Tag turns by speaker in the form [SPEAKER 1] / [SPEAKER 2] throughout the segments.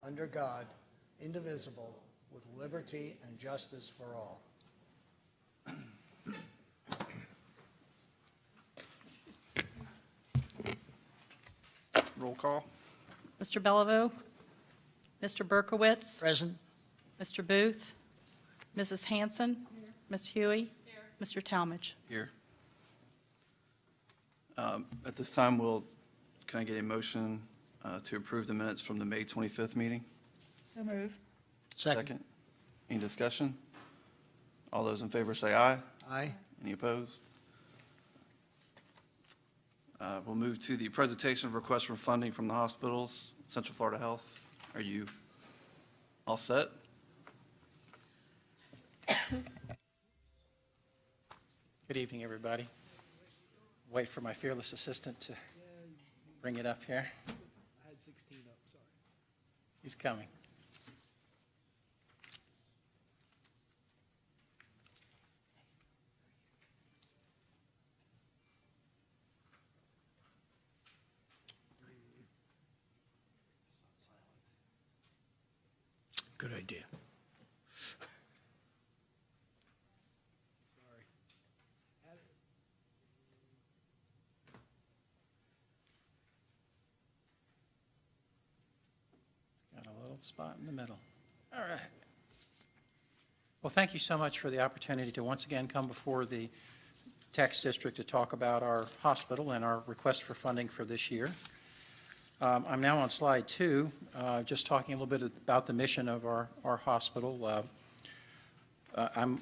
[SPEAKER 1] under God, indivisible, with liberty and justice for all.
[SPEAKER 2] Roll call.
[SPEAKER 3] Mr. Bellevue? Mr. Berkowitz?
[SPEAKER 1] Present.
[SPEAKER 3] Mr. Booth? Mrs. Hanson? Ms. Huey? Mr. Talmadge?
[SPEAKER 2] Here. At this time, can I get a motion to approve the minutes from the May 25th meeting?
[SPEAKER 3] So move.
[SPEAKER 1] Second.
[SPEAKER 2] Any discussion? All those in favor say aye.
[SPEAKER 1] Aye.
[SPEAKER 2] Any opposed? We'll move to the presentation of requests for funding from the hospitals. Central Florida Health, are you all set?
[SPEAKER 4] Good evening, everybody. Wait for my fearless assistant to bring it up here.
[SPEAKER 5] I had 16 up, sorry.
[SPEAKER 4] He's coming.
[SPEAKER 1] Good idea.
[SPEAKER 5] Sorry.
[SPEAKER 4] Got a little spot in the middle. All right. Well, thank you so much for the opportunity to once again come before the tax district to talk about our hospital and our request for funding for this year. I'm now on slide 2, just talking a little bit about the mission of our hospital. I'm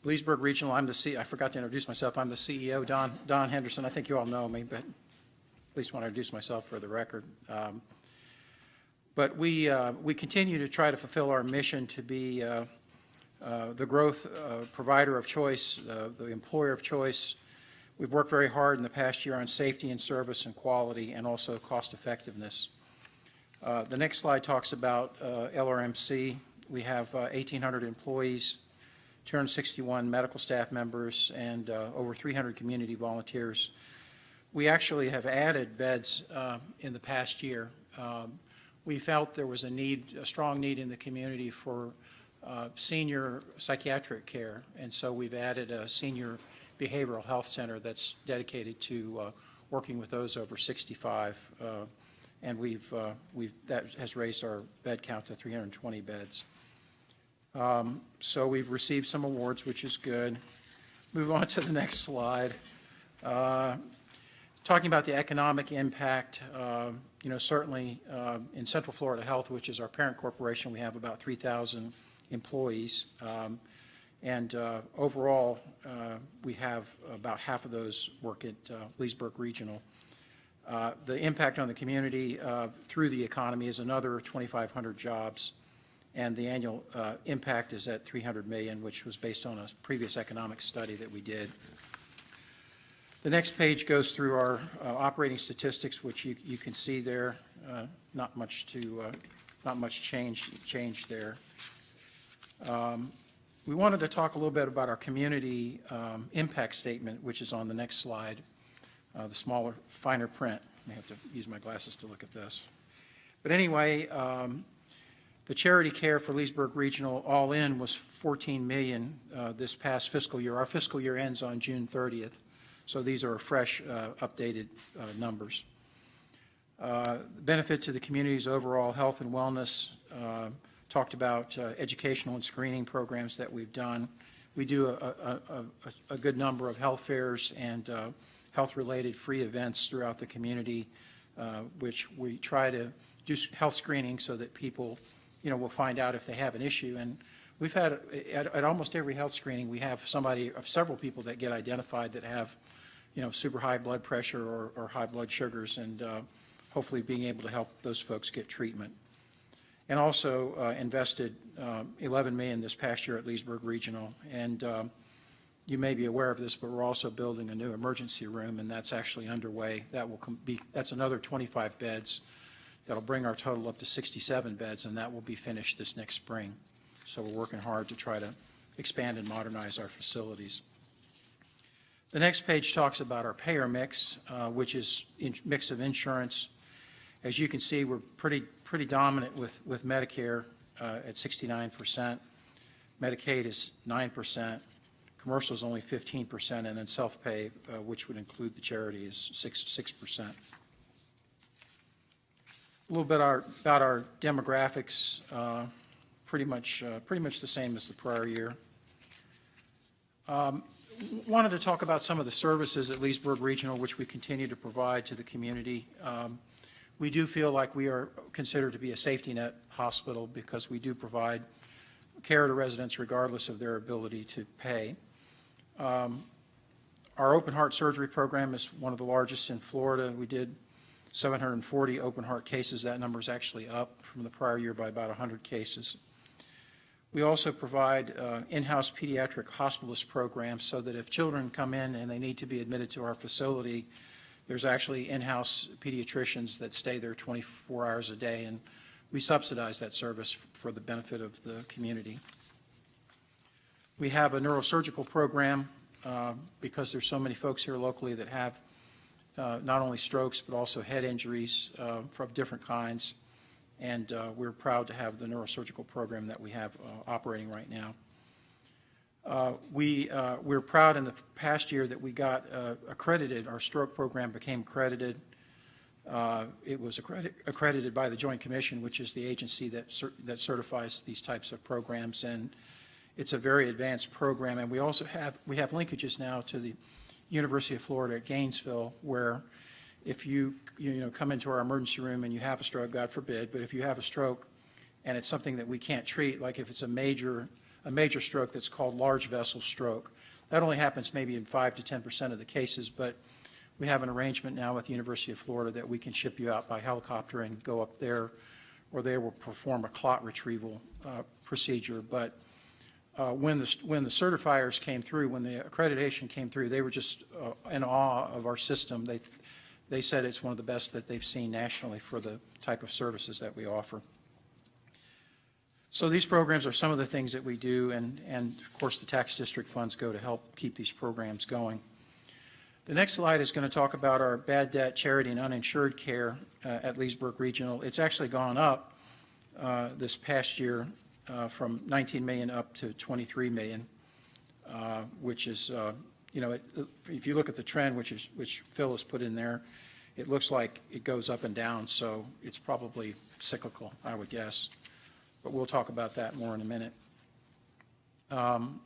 [SPEAKER 4] Leesburg Regional. I forgot to introduce myself. I'm the CEO, Don Henderson. I think you all know me, but at least want to introduce myself for the record. But we continue to try to fulfill our mission to be the growth provider of choice, the employer of choice. We've worked very hard in the past year on safety and service and quality and also cost effectiveness. The next slide talks about LRMC. We have 1,800 employees, 261 medical staff members, and over 300 community volunteers. We actually have added beds in the past year. We felt there was a strong need in the community for senior psychiatric care, and so we've added a senior behavioral health center that's dedicated to working with those over 65, and that has raised our bed count to 320 beds. So we've received some awards, which is good. Move on to the next slide. Talking about the economic impact, certainly in Central Florida Health, which is our parent corporation, we have about 3,000 employees. And overall, we have about half of those work at Leesburg Regional. The impact on the community through the economy is another 2,500 jobs, and the annual impact is at $300 million, which was based on a previous economic study that we did. The next page goes through our operating statistics, which you can see there. Not much change there. We wanted to talk a little bit about our community impact statement, which is on the next slide, the smaller, finer print. I may have to use my glasses to look at this. But anyway, the charity care for Leesburg Regional all in was $14 million this past fiscal year. Our fiscal year ends on June 30th, so these are fresh, updated numbers. Benefit to the community's overall health and wellness. Talked about educational and screening programs that we've done. We do a good number of health fairs and health-related free events throughout the community, which we try to do health screening so that people, will find out if they have an issue. And we've had, at almost every health screening, we have several people that get identified that have, super high blood pressure or high blood sugars, and hopefully being able to help those folks get treatment. And also invested $11 million this past year at Leesburg Regional. And you may be aware of this, but we're also building a new emergency room, and that's actually underway. That's another 25 beds. That'll bring our total up to 67 beds, and that will be finished this next spring. So we're working hard to try to expand and modernize our facilities. The next page talks about our payer mix, which is a mix of insurance As you can see, we're pretty dominant with Medicare at 69%. Medicaid is 9%. Commercial is only 15%, and then self-pay, which would include the charity, is 6%. A little bit about our demographics, pretty much the same as the prior year. Wanted to talk about some of the services at Leesburg Regional, which we continue to provide to the community. We do feel like we are considered to be a safety net hospital because we do provide care to residents regardless of their ability to pay. Our open heart surgery program is one of the largest in Florida. We did 740 open heart cases. That number is actually up from the prior year by about 100 cases. We also provide in-house pediatric hospitalist programs so that if children come in and they need to be admitted to our facility, there's actually in-house pediatricians that stay there 24 hours a day, and we subsidize that service for the benefit of the community. We have a neurosurgical program because there's so many folks here locally that have not only strokes but also head injuries from different kinds. And we're proud to have the neurosurgical program that we have operating right now. We're proud in the past year that we got accredited. Our stroke program became accredited. It was accredited by the Joint Commission, which is the agency that certifies these types of programs, and it's a very advanced program. And we also have linkages now to the University of Florida at Gainesville, where if you come into our emergency room and you have a stroke, God forbid, but if you have a stroke and it's something that we can't treat, like if it's a major stroke that's called large vessel stroke, that only happens maybe in 5 to 10% of the cases, but we have an arrangement now with the University of Florida that we can ship you out by helicopter and go up there, or they will perform a clot retrieval procedure. But when the certifiers came through, when the accreditation came through, they were just in awe of our system. They said it's one of the best that they've seen nationally for the type of services that we offer. So these programs are some of the things that we do, and of course the tax district funds go to help keep these programs going. The next slide is going to talk about our bad debt, charity, and uninsured care at Leesburg Regional. It's actually gone up this past year from $19 million up to $23 million, which is, if you look at the trend, which Phil has put in there, it looks like it goes up and down, so it's probably cyclical, I would guess. But we'll talk about that more in a minute. One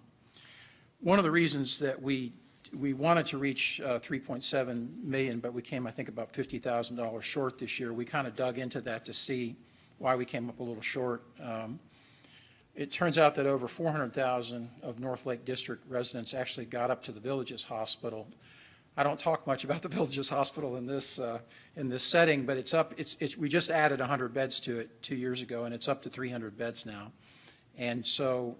[SPEAKER 4] of the reasons that we wanted to reach 3.7 million, but we came, I think, about $50,000 short this year. We kind of dug into that to see why we came up a little short. It turns out that over 400,000 of North Lake District residents actually got up to the Villages Hospital. I don't talk much about the Villages Hospital in this setting, but it's up. We just added 100 beds to it 2 years ago, and it's up to 300 beds now. And so,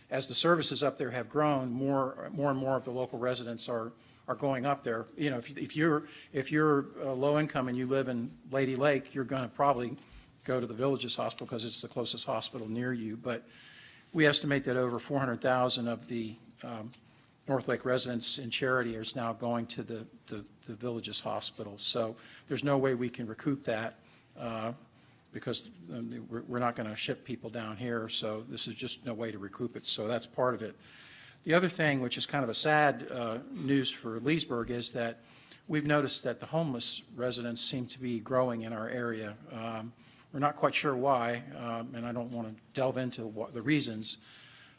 [SPEAKER 4] as the services up there have grown, more and more of the local residents are going up there. You know, if you're low income and you live in Lady Lake, you're going to probably go to the Villages Hospital because it's the closest hospital near you. But we estimate that over 400,000 of the North Lake residents in charity is now going to the Villages Hospital. So there's no way we can recoup that because we're not going to ship people down here. So this is just no way to recoup it. So that's part of it. The other thing, which is kind of a sad news for Leesburg, is that we've noticed that the homeless residents seem to be growing in our area. We're not quite sure why, and I don't want to delve into the reasons.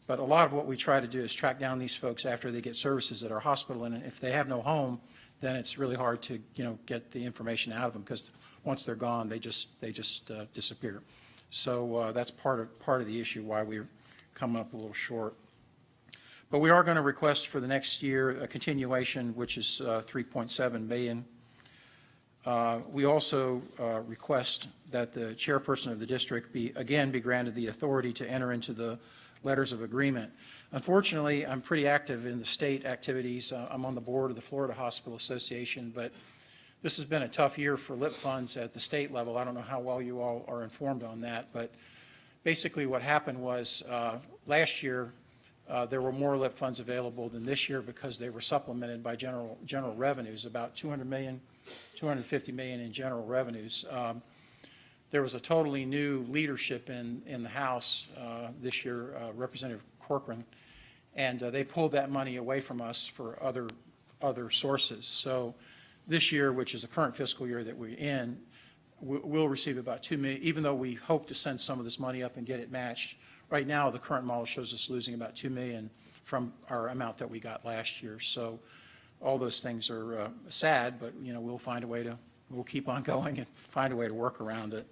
[SPEAKER 4] But a lot of what we try to do is track down these folks after they get services at our hospital, and if they have no home, then it's really hard to get the information out of them because once they're gone, they just disappear. So that's part of the issue why we're coming up a little short. But we are going to request for the next year a continuation, which is 3.7 million. We also request that the chairperson of the district be granted the authority to enter into the letters of agreement. Unfortunately, I'm pretty active in the state activities. I'm on the board of the Florida Hospital Association, but this has been a tough year for LIP funds at the state level. I don't know how well you all are informed on that, but basically what happened was last year there were more LIP funds available than this year because they were supplemented by general revenues. About $200 million $250 million in general revenues. There was a totally new leadership in the House this year, Representative Corcoran, and they pulled that money away from us for other sources. So this year, which is the current fiscal year that we're in, we'll receive about $2 million, even though we hope to send some of this money up and get it matched. Right now, the current model shows us losing about $2 million from our amount that we got last year. So all those things are sad, but we'll find a way to. We'll keep on going and find a way to work around it.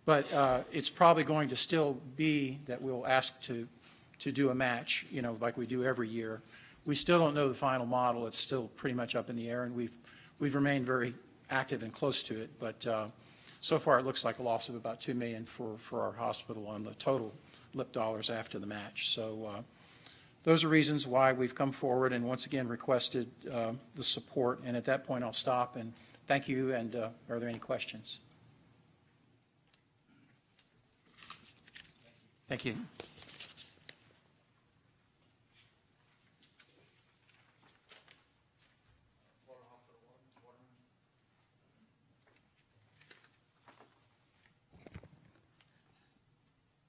[SPEAKER 4] But it's probably going to still be that we'll ask to do a match, like we do every year. We still don't know the final model. It's still pretty much up in the air, and we've remained very active and close to it. But so far, it looks like a loss of about $2 million for our hospital on the total LIP dollars after the match. So those are reasons why we've come forward and once again requested the support. And at that point, I'll stop and thank you, and are there any questions? Thank you.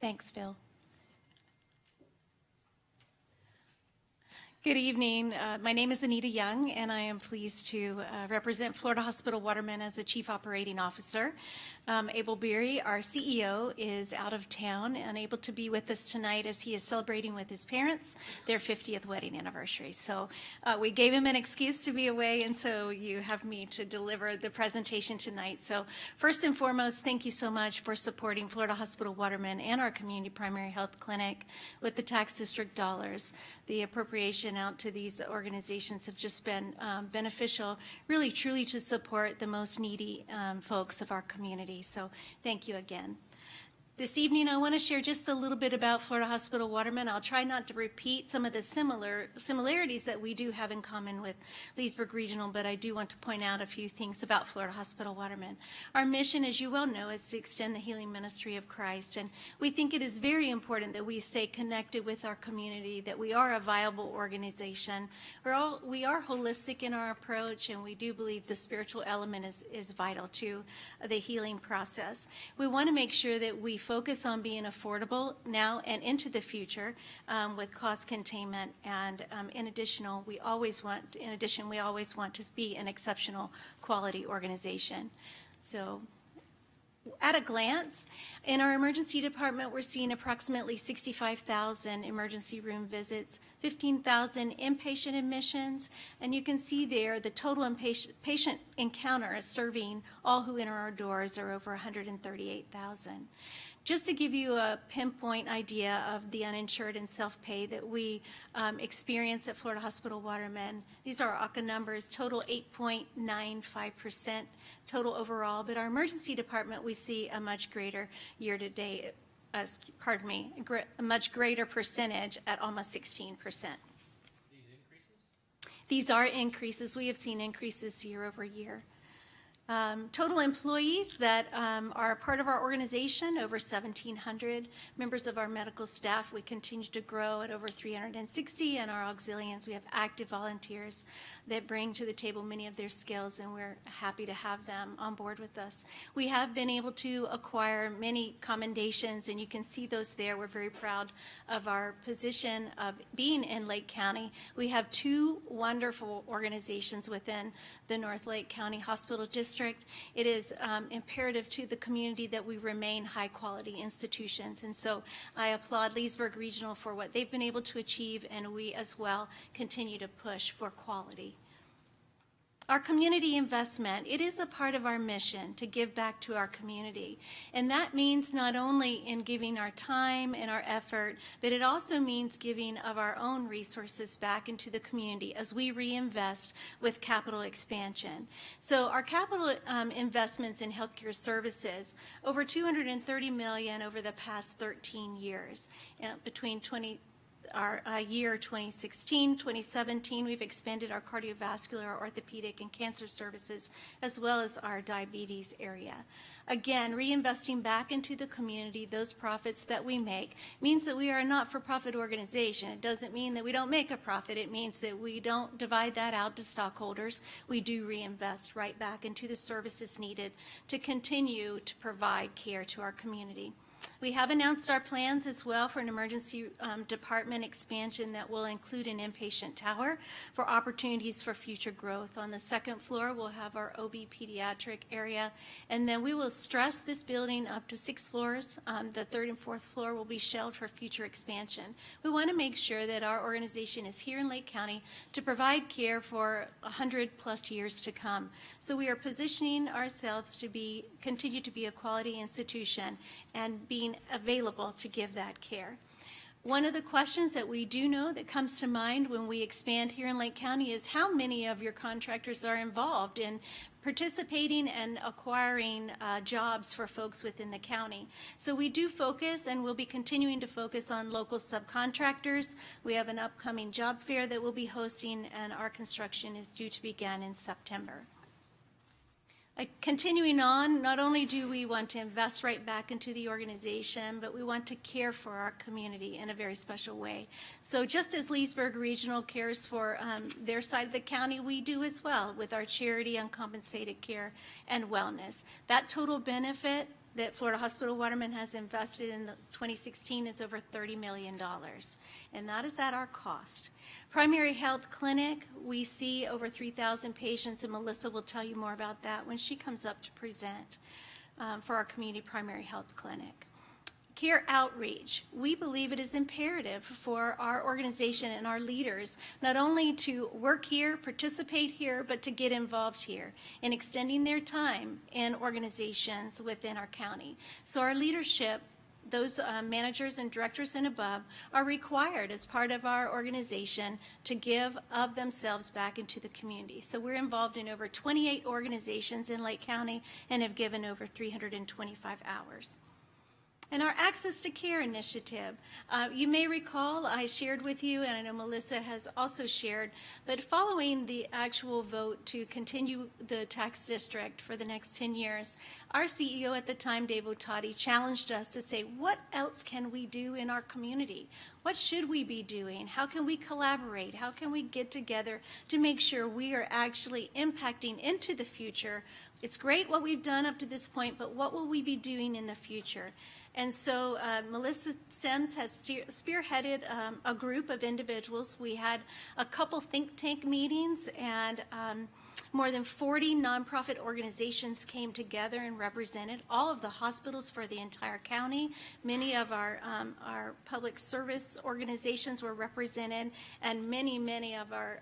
[SPEAKER 6] Thanks, Phil. Good evening. My name is Anita Young, and I am pleased to represent Florida Hospital Waterman as the Chief Operating Officer. Abel Beery, our CEO, is out of town, unable to be with us tonight as he is celebrating with his parents their 50th wedding anniversary. So we gave him an excuse to be away, and so you have me to deliver the presentation tonight. So first and foremost, thank you so much for supporting Florida Hospital Waterman and our community primary health clinic with the tax district dollars. The appropriation out to these organizations have just been beneficial, really truly to support the most needy folks of our community. So thank you again. This evening, I want to share just a little bit about Florida Hospital Waterman. I'll try not to repeat some of the similarities that we do have in common with Leesburg Regional, but I do want to point out a few things about Florida Hospital Waterman. Our mission, as you well know, is to extend the healing ministry of Christ, and we think it is very important that we stay connected with our community, that we are a viable organization. We are holistic in our approach, and we do believe the spiritual element is vital to the healing process. We want to make sure that we focus on being affordable now and into the future with cost containment, and in addition, we always want to be an exceptional quality organization. So at a glance, in our emergency department, we're seeing approximately 65,000 emergency room visits, 15,000 inpatient admissions, and you can see there the total patient encounters serving all who enter our doors are over 138,000. Just to give you a pinpoint idea of the uninsured and self-pay that we experience at Florida Hospital Waterman, these are ACA numbers, total 8.95% total overall, but our emergency department, we see a much greater year-to-date, a much greater percentage at almost 16%. These are increases. We have seen increases year over year. Total employees that are a part of our organization, over 1,700 members of our medical staff. We continue to grow at over 360, and our auxilians, we have active volunteers that bring to the table many of their skills, and we're happy to have them on board with us. We have been able to acquire many commendations, and you can see those there. We're very proud of our position of being in Lake County. We have two wonderful organizations within the North Lake County Hospital District. It is imperative to the community that we remain high-quality institutions, and so I applaud Leesburg Regional for what they've been able to achieve, and we as well continue to push for quality. Our community investment, it is a part of our mission to give back to our community. And that means not only in giving our time and our effort, but it also means giving of our own resources back into the community as we reinvest with capital expansion. So our capital investments in healthcare services, over $230 million over the past 13 years, between our year 2016, 2017, we've expanded our cardiovascular, orthopedic, and cancer services, as well as our diabetes area. Again, reinvesting back into the community, those profits that we make, means that we are a not-for-profit organization. It doesn't mean that we don't make a profit. It means that we don't divide that out to stockholders. We do reinvest right back into the services needed to continue to provide care to our community. We have announced our plans as well for an emergency department expansion that will include an inpatient tower for opportunities for future growth. On the second floor, we'll have our OB pediatric area, and then we will stress this building up to 6 floors. The third and fourth floor will be shelved for future expansion. We want to make sure that our organization is here in Lake County to provide care for 100+ years to come. So we are positioning ourselves to continue to be a quality institution and being available to give that care. One of the questions that we do know that comes to mind when we expand here in Lake County is how many of your contractors are involved in participating and acquiring jobs for folks within the county. So we do focus, and we'll be continuing to focus on local subcontractors. We have an upcoming job fair that we'll be hosting, and our construction is due to begin in September. Continuing on, not only do we want to invest right back into the organization, but we want to care for our community in a very special way. So just as Leesburg Regional cares for their side of the county, we do as well with our charity uncompensated care and wellness. That total benefit that Florida Hospital Waterman has invested in 2016 is over $30 million, and that is at our cost. Primary health clinic, we see over 3,000 patients, and Melissa will tell you more about that when she comes up to present for our community primary health clinic. Care outreach. We believe it is imperative for our organization and our leaders not only to work here, participate here, but to get involved here in extending their time in organizations within our county. So our leadership, those managers and directors and above, are required as part of our organization to give of themselves back into the community. So we're involved in over 28 organizations in Lake County and have given over 325 hours. And our Access to Care initiative, you may recall I shared with you, and I know Melissa has also shared, but following the actual vote to continue the tax district for the next 10 years, our CEO at the time, Dave Otati, challenged us to say, what else can we do in our community? What should we be doing? How can we collaborate? How can we get together to make sure we are actually impacting into the future? It's great what we've done up to this point, but what will we be doing in the future? And so Melissa Sims has spearheaded a group of individuals. We had a couple think tank meetings, and more than 40 nonprofit organizations came together and represented all of the hospitals for the entire county. Many of our public service organizations were represented, and many of our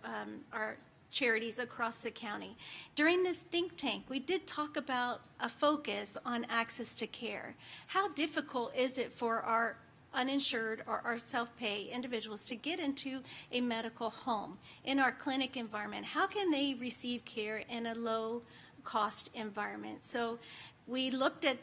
[SPEAKER 6] charities across the county. During this think tank, we did talk about a focus on access to care. How difficult is it for our uninsured or our self-pay individuals to get into a medical home in our clinic environment? How can they receive care in a low-cost environment? So we looked at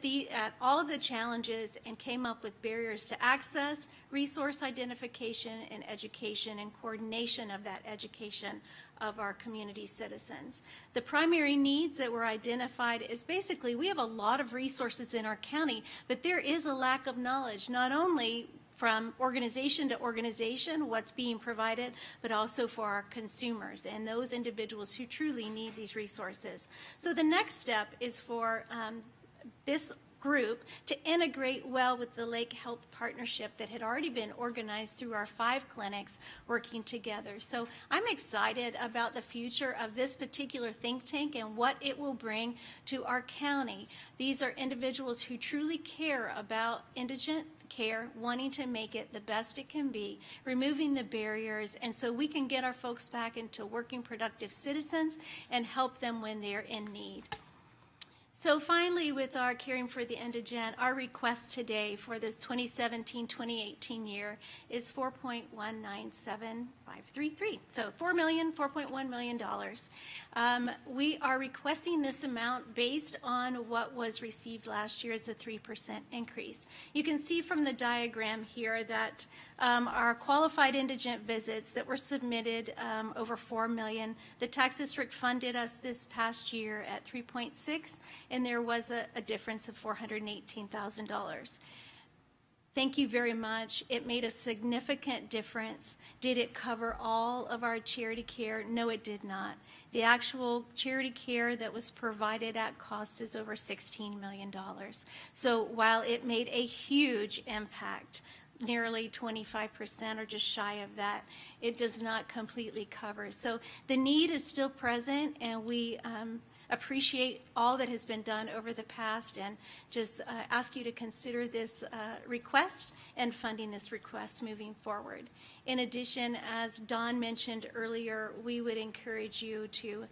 [SPEAKER 6] all of the challenges and came up with barriers to access, resource identification, and education and coordination of that education of our community citizens. The primary needs that were identified is basically we have a lot of resources in our county, but there is a lack of knowledge, not only from organization to organization, what's being provided, but also for our consumers and those individuals who truly need these resources. So the next step is for this group to integrate well with the Lake Health Partnership that had already been organized through our 5 clinics working together. So I'm excited about the future of this particular think tank and what it will bring to our county. These are individuals who truly care about indigent care, wanting to make it the best it can be, removing the barriers, and so we can get our folks back into working productive citizens and help them when they're in need. So finally, with our Caring for the Indigent, our request today for this 2017-2018 year is $4.197533. So $4.1 million. We are requesting this amount based on what was received last year as a 3% increase. You can see from the diagram here that our qualified indigent visits that were submitted over 4 million. The tax district funded us this past year at 3.6, and there was a difference of $418,000. Thank you very much. It made a significant difference. Did it cover all of our charity care? No, it did not. The actual charity care that was provided at cost is over $16 million. So while it made a huge impact, nearly 25% or just shy of that, it does not completely cover. So the need is still present, and we appreciate all that has been done over the past, and just ask you to consider this request and funding this request moving forward. In addition, as Don mentioned earlier, we would encourage you to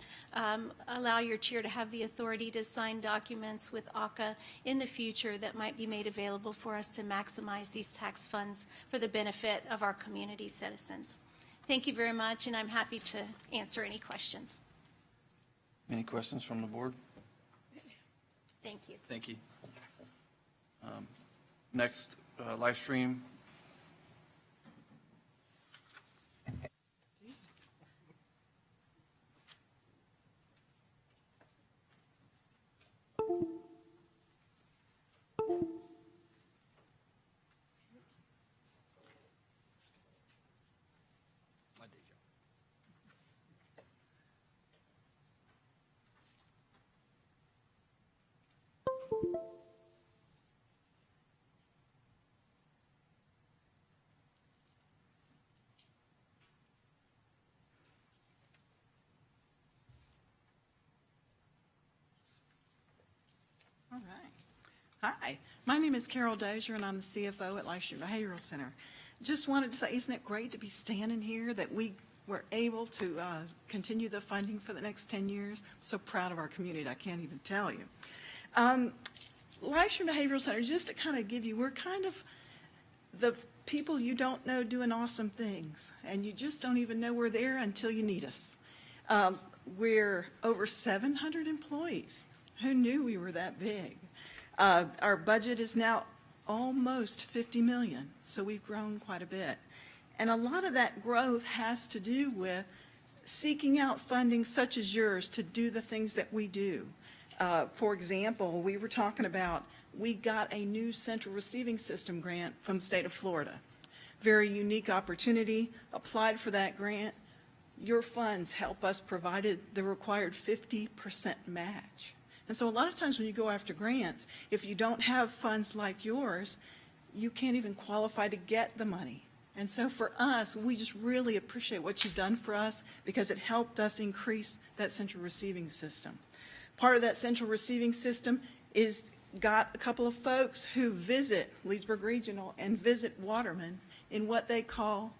[SPEAKER 6] allow your chair to have the authority to sign documents with ACA in the future that might be made available for us to maximize these tax funds for the benefit of our community citizens. Thank you very much, and I'm happy to answer any questions.
[SPEAKER 2] Any questions from the board?
[SPEAKER 6] Thank you.
[SPEAKER 2] Thank you. Next, live stream.
[SPEAKER 7] All right. Hi, my name is Carol Dozier, and I'm the CFO at Nlchd Behavioral Center. Just wanted to say, isn't it great to be standing here, that we were able to continue the funding for the next 10 years? I'm so proud of our community, I can't even tell you. Nlchd Behavioral Center, just to kind of give you, we're kind of the people you don't know doing awesome things, and you just don't even know we're there until you need us. We're over 700 employees. Who knew we were that big? Our budget is now almost 50 million, so we've grown quite a bit. And a lot of that growth has to do with seeking out funding such as yours to do the things that we do. For example, we were talking about, we got a new central receiving system grant from the state of Florida. Very unique opportunity, applied for that grant. Your funds help us provide the required 50% match. And so a lot of times when you go after grants, if you don't have funds like yours, you can't even qualify to get the money. And so for us, we just really appreciate what you've done for us, because it helped us increase that central receiving system. Part of that central receiving system is got a couple of folks who visit Leesburg Regional and visit Waterman in what they call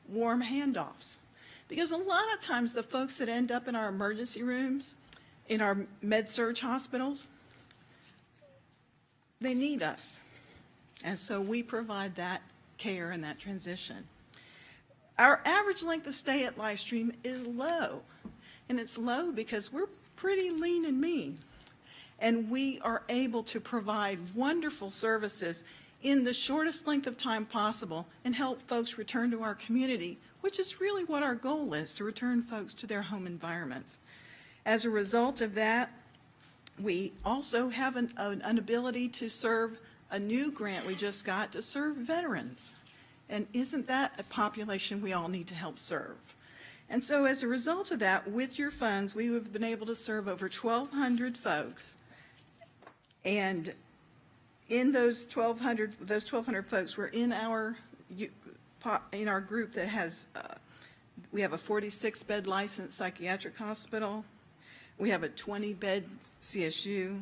[SPEAKER 7] warm handoffs. Because a lot of times the folks that end up in our emergency rooms, in our med-surg hospitals, they need us. And so we provide that care and that transition. Our average length of stay at Livestream is low. And it's low because we're pretty lean and mean. And we are able to provide wonderful services in the shortest length of time possible and help folks return to our community, which is really what our goal is, to return folks to their home environments. As a result of that, we also have an ability to serve a new grant we just got to serve veterans. And isn't that a population we all need to help serve? And so as a result of that, with your funds, we have been able to serve over 1,200 folks. And in those 1,200 folks, we're in our group that has, we have a 46-bed licensed psychiatric hospital. We have a 20-bed CSU.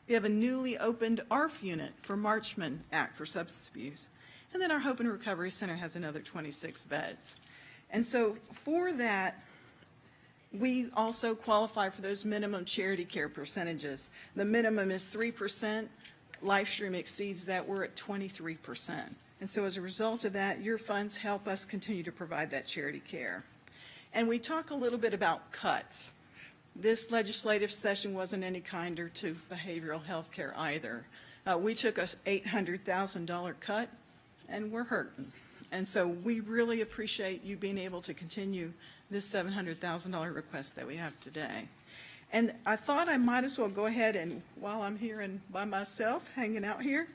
[SPEAKER 7] We have a newly opened ARF unit for Marchman Act for substance abuse. And then our Hope and Recovery Center has another 26 beds. And so for that, we also qualify for those minimum charity care percentages. The minimum is 3%. Livestream exceeds that. We're at 23%. And so as a result of that, your funds help us continue to provide that charity care. And we talk a little bit about cuts. This legislative session wasn't any kinder to behavioral health care either. We took a $800,000 cut, and we're hurting. And so we really appreciate you being able to continue this $700,000 request that we have today. And I thought I might as well go ahead and, while I'm here and by myself, hanging out here,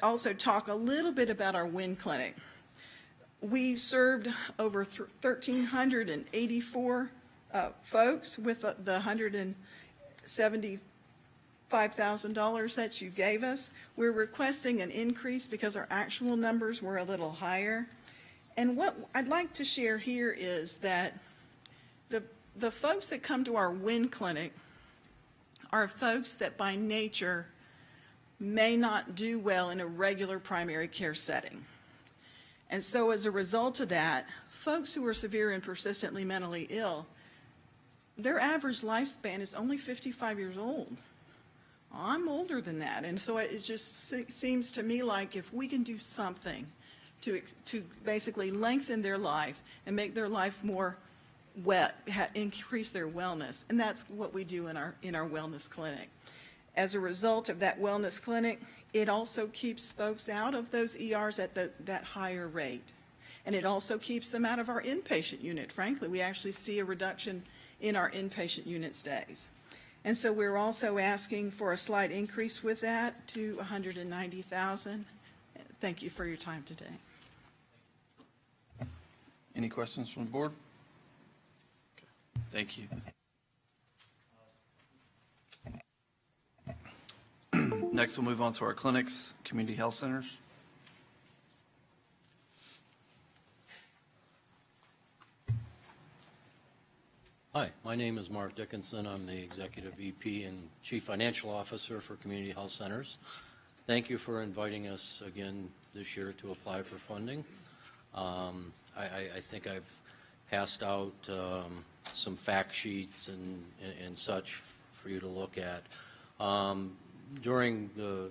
[SPEAKER 7] also talk a little bit about our WIN clinic. We served over 1,384 folks with the $175,000 that you gave us. We're requesting an increase because our actual numbers were a little higher. And what I'd like to share here is that the folks that come to our WIN clinic are folks that by nature may not do well in a regular primary care setting. And so as a result of that, folks who are severe and persistently mentally ill, their average lifespan is only 55 years old. I'm older than that, and so it just seems to me like if we can do something to basically lengthen their life and make their life more increase their wellness, and that's what we do in our wellness clinic. As a result of that wellness clinic, it also keeps folks out of those ERs at that higher rate, and it also keeps them out of our inpatient unit. Frankly, we actually see a reduction in our inpatient unit stays. And so we're also asking for a slight increase with that to $190,000. Thank you for your time today.
[SPEAKER 2] Any questions from the board? Thank you. Next, we'll move on to our clinics, community health centers.
[SPEAKER 8] Hi, my name is Mark Dickinson. I'm the Executive VP and Chief Financial Officer for Community Health Centers. Thank you for inviting us again this year to apply for funding. I think I've passed out some fact sheets and such for you to look at. During the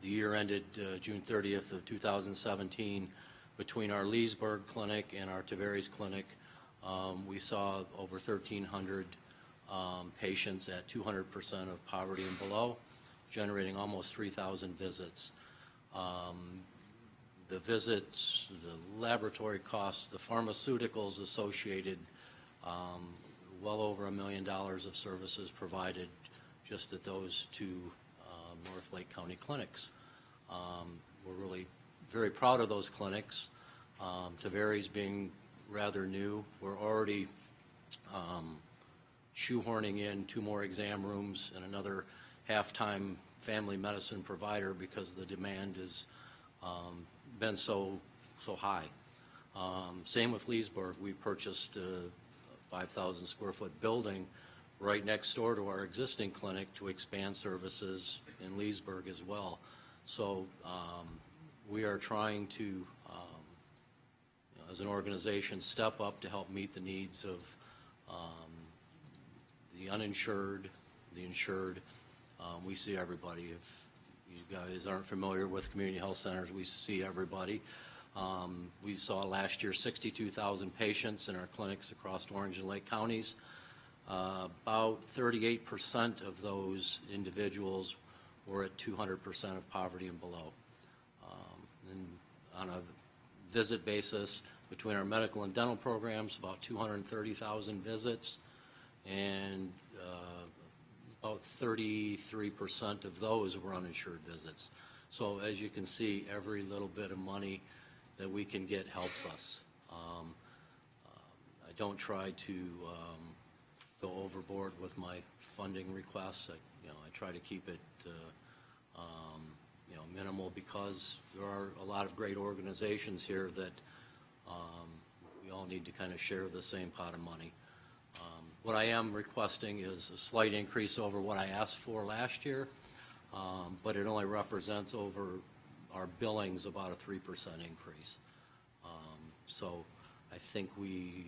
[SPEAKER 8] year ended June 30th of 2017, between our Leesburg clinic and our Tavares clinic, we saw over 1,300 patients at 200% of poverty and below, generating almost 3,000 visits. The visits, the laboratory costs, the pharmaceuticals associated, well over $1 million of services provided just at those two North Lake County clinics. We're really very proud of those clinics. Tavares being rather new, we're already shoehorning in 2 more exam rooms and another half-time family medicine provider because the demand has been so high. Same with Leesburg. We purchased a 5,000 square foot building right next door to our existing clinic to expand services in Leesburg as well. So we are trying to, as an organization, step up to help meet the needs of the uninsured, the insured. We see everybody. If you guys aren't familiar with community health centers, we see everybody. We saw last year 62,000 patients in our clinics across Orange and Lake counties. About 38% of those individuals were at 200% of poverty and below. And on a visit basis, between our medical and dental programs, about 230,000 visits, and about 33% of those were uninsured visits. So as you can see, every little bit of money that we can get helps us. I don't try to go overboard with my funding requests. I try to keep it minimal because there are a lot of great organizations here that we all need to kind of share the same pot of money. What I am requesting is a slight increase over what I asked for last year, but it only represents over our billings about a 3% increase. So I think we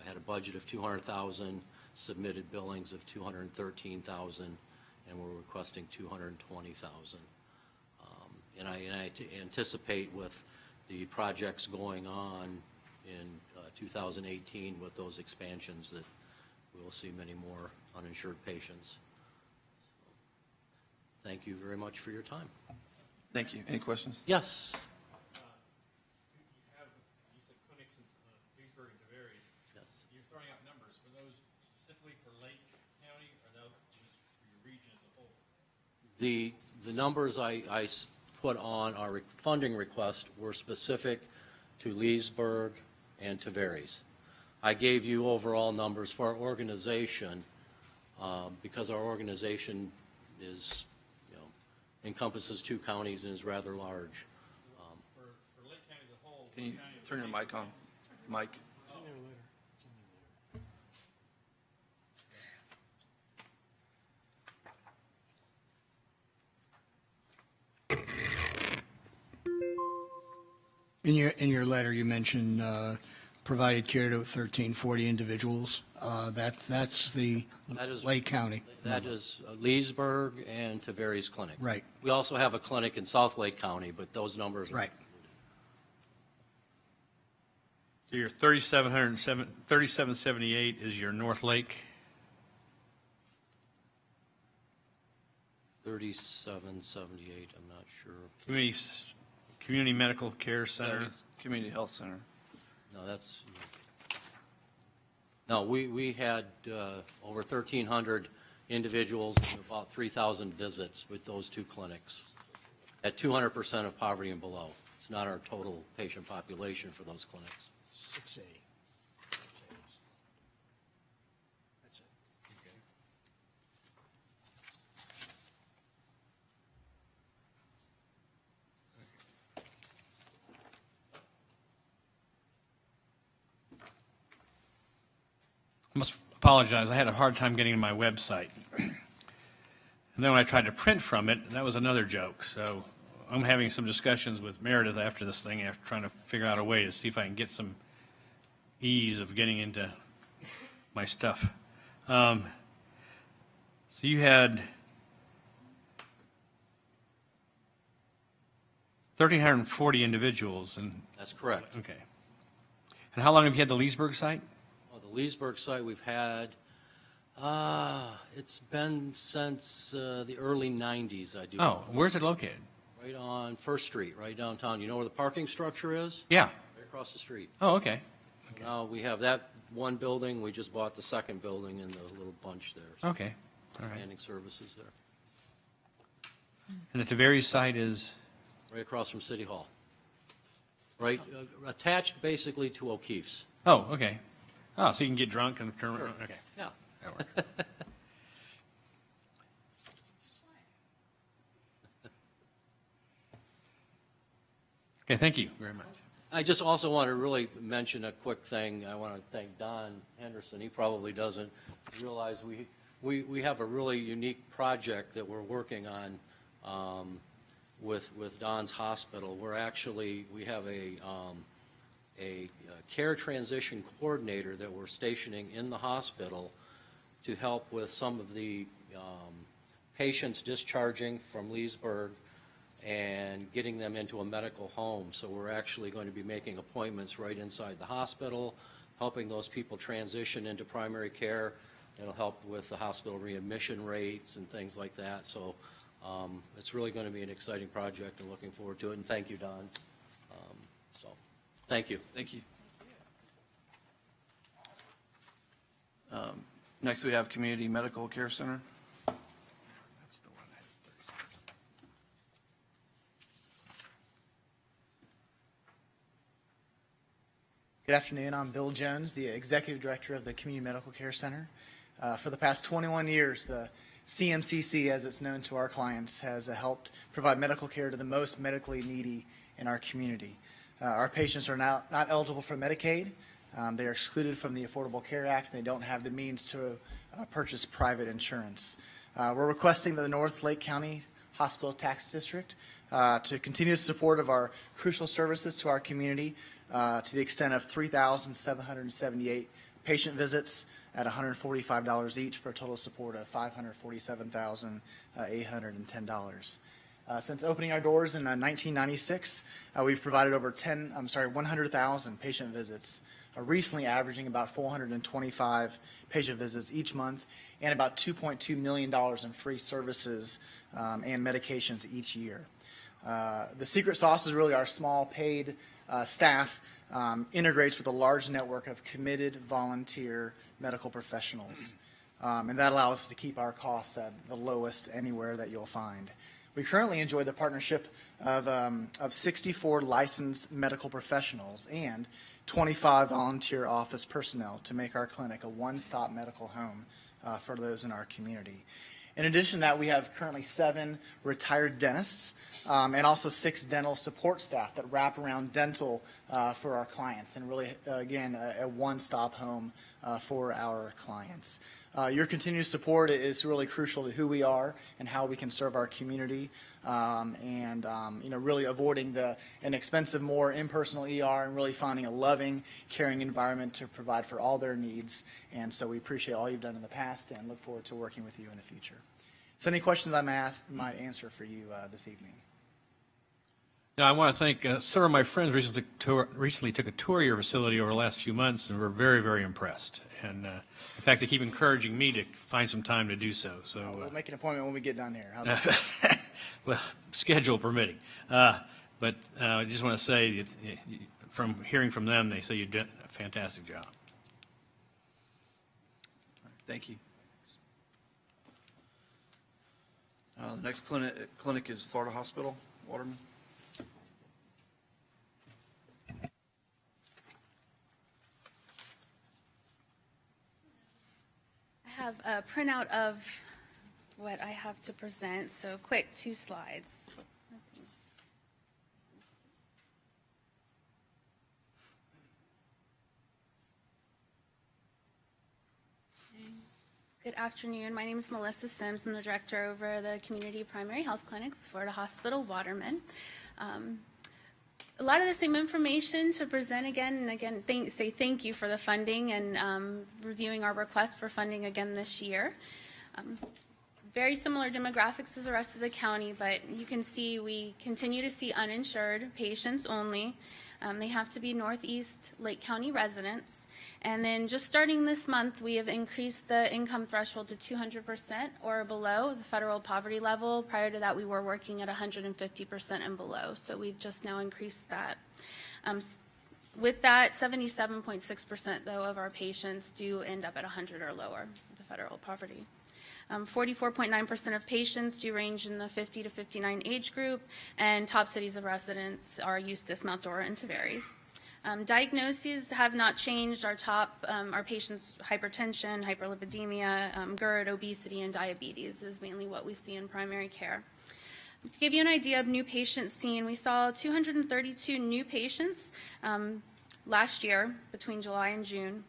[SPEAKER 8] had a budget of $200,000, submitted billings of $213,000, and we're requesting $220,000. And I anticipate with the projects going on in 2018 with those expansions that we will see many more uninsured patients. Thank you very much for your time.
[SPEAKER 2] Thank you. Any questions?
[SPEAKER 8] Yes.
[SPEAKER 9] You said clinics in Leesburg and Tavares.
[SPEAKER 8] Yes.
[SPEAKER 9] You're throwing out numbers. Were those specifically
[SPEAKER 8] The numbers I put on our funding request were specific to Leesburg and to Tavares. I gave you overall numbers for our organization because our organization is, encompasses 2 counties and is rather large.
[SPEAKER 5] For Lake County as a whole.
[SPEAKER 2] Can you turn your mic on? Mike?
[SPEAKER 1] In your letter, you mentioned provided care to 1340 individuals. That's the
[SPEAKER 8] That is-
[SPEAKER 1] Lake County.
[SPEAKER 8] That
[SPEAKER 1] number.
[SPEAKER 8] is Leesburg and Tavares Clinic.
[SPEAKER 1] Right.
[SPEAKER 8] We also have a clinic in South Lake County, but those numbers are.
[SPEAKER 1] Right.
[SPEAKER 5] So your 3778 is your North Lake.
[SPEAKER 8] 3778, I'm not sure.
[SPEAKER 5] Community Medical Care Center.
[SPEAKER 2] Community Health Center.
[SPEAKER 8] No, we had over 1,300 individuals and about 3,000 visits with those 2 clinics at 200% of poverty and below. It's not our total patient population for those clinics.
[SPEAKER 1] 680. That's it. Okay.
[SPEAKER 5] I must apologize, I had a hard time getting to my website. And then when I tried to print from it, that was another joke. So I'm having some discussions with Meredith after this thing, after trying to figure out a way to see if I can get some ease of getting into my stuff. So you had 1,340 individuals, and,
[SPEAKER 8] That's correct.
[SPEAKER 5] okay. And how long have you had the Leesburg site?
[SPEAKER 8] Well, the Leesburg site we've had, it's been since the early 90s, I do.
[SPEAKER 5] Oh, where's it located?
[SPEAKER 8] Right on First Street, right downtown. You know where the parking structure is?
[SPEAKER 5] Yeah.
[SPEAKER 8] Right across the street.
[SPEAKER 5] Oh, okay.
[SPEAKER 8] Now, we have that one building, we just bought the second building in the little bunch there. So
[SPEAKER 5] Okay, all right.
[SPEAKER 8] Expanding services there,
[SPEAKER 5] And the Tavares site is,
[SPEAKER 8] right across from City Hall. Right, attached basically to O'Keefe's.
[SPEAKER 5] oh, okay. Oh, so you can get drunk and turn around, okay.
[SPEAKER 8] Yeah.
[SPEAKER 5] That'll work. Okay, thank you very much.
[SPEAKER 8] I just also want to really mention a quick thing. I want to thank Don Henderson. He probably doesn't realize we have a really unique project that we're working on with Don's hospital. We have a care transition coordinator that we're stationing in the hospital to help with some of the patients discharging from Leesburg and getting them into a medical home. So we're actually going to be making appointments right inside the hospital, helping those people transition into primary care. It'll help with the hospital readmission rates and things like that. So it's really going to be an exciting project and looking forward to it. And thank you, Don. So thank you.
[SPEAKER 2] Thank you. Next, we have Community Medical Care Center.
[SPEAKER 5] That's the one that has 36.
[SPEAKER 9] Good afternoon. I'm Bill Jones, the Executive Director of the Community Medical Care Center. For the past 21 years, the CMCC, as it's known to our clients, has helped provide medical care to the most medically needy in our community. Our patients are now not eligible for Medicaid. They are excluded from the Affordable Care Act, and they don't have the means to purchase private insurance. We're requesting that the North Lake County Hospital Tax District to continue support of our crucial services to our community to the extent of 3,778 patient visits at $145 each for a total support of $547,810. Since opening our doors in 1996, we've provided over 100,000 patient visits, recently averaging about 425 patient visits each month, and about $2.2 million in free services and medications each year. The secret sauce is really our small paid staff integrates with a large network of committed volunteer medical professionals. and that allows us to keep our costs at the lowest anywhere that you'll find. We currently enjoy the partnership of 64 licensed medical professionals and 25 volunteer office personnel to make our clinic a one-stop medical home for those in our community. In addition to that, we have currently 7 retired dentists and also 6 dental support staff that wrap around dental for our clients, and really, again, a one-stop home for our clients. Your continued support is really crucial to who we are and how we can serve our community, and really avoiding an expensive, more impersonal ER and really finding a loving, caring environment to provide for all their needs. And so we appreciate all you've done in the past and look forward to working with you in the future. So any questions I might answer for you this evening?
[SPEAKER 5] Now, I want to thank several of my friends recently took a tour of your facility over the last few months and were very, very impressed. And in fact, they keep encouraging me to find some time to do so. So
[SPEAKER 9] We'll make an appointment when we get down here. How's that?
[SPEAKER 5] well, schedule permitting. But I just want to say, that, from hearing from them, they say you did a fantastic job.
[SPEAKER 2] Thank you. The next clinic is Florida Hospital, Waterman.
[SPEAKER 10] I have a printout of what I have to present, so quick, 2 slides. Good afternoon. My name is Melissa Sims. I'm the director over the Community Primary Health Clinic, Florida Hospital, Waterman. A lot of the same information to present again, and again, say thank you for the funding and reviewing our request for funding again this year. Very similar demographics as the rest of the county, but you can see we continue to see uninsured patients only. They have to be Northeast Lake County residents. And then just starting this month, we have increased the income threshold to 200% or below the federal poverty level. Prior to that, we were working at 150% and below. So we've just now increased that. With that, 77.6% though of our patients do end up at 100 or lower, the federal poverty. 44.9% of patients do range in the 50 to 59 age group, and top cities of residence are Eustis, Mount Dora, and Tavares. Diagnoses have not changed. Our top, our patients, hypertension, hyperlipidemia, GERD, obesity, and diabetes is mainly what we see in primary care. To give you an idea of new patients seen, we saw 232 new patients last year between July and June.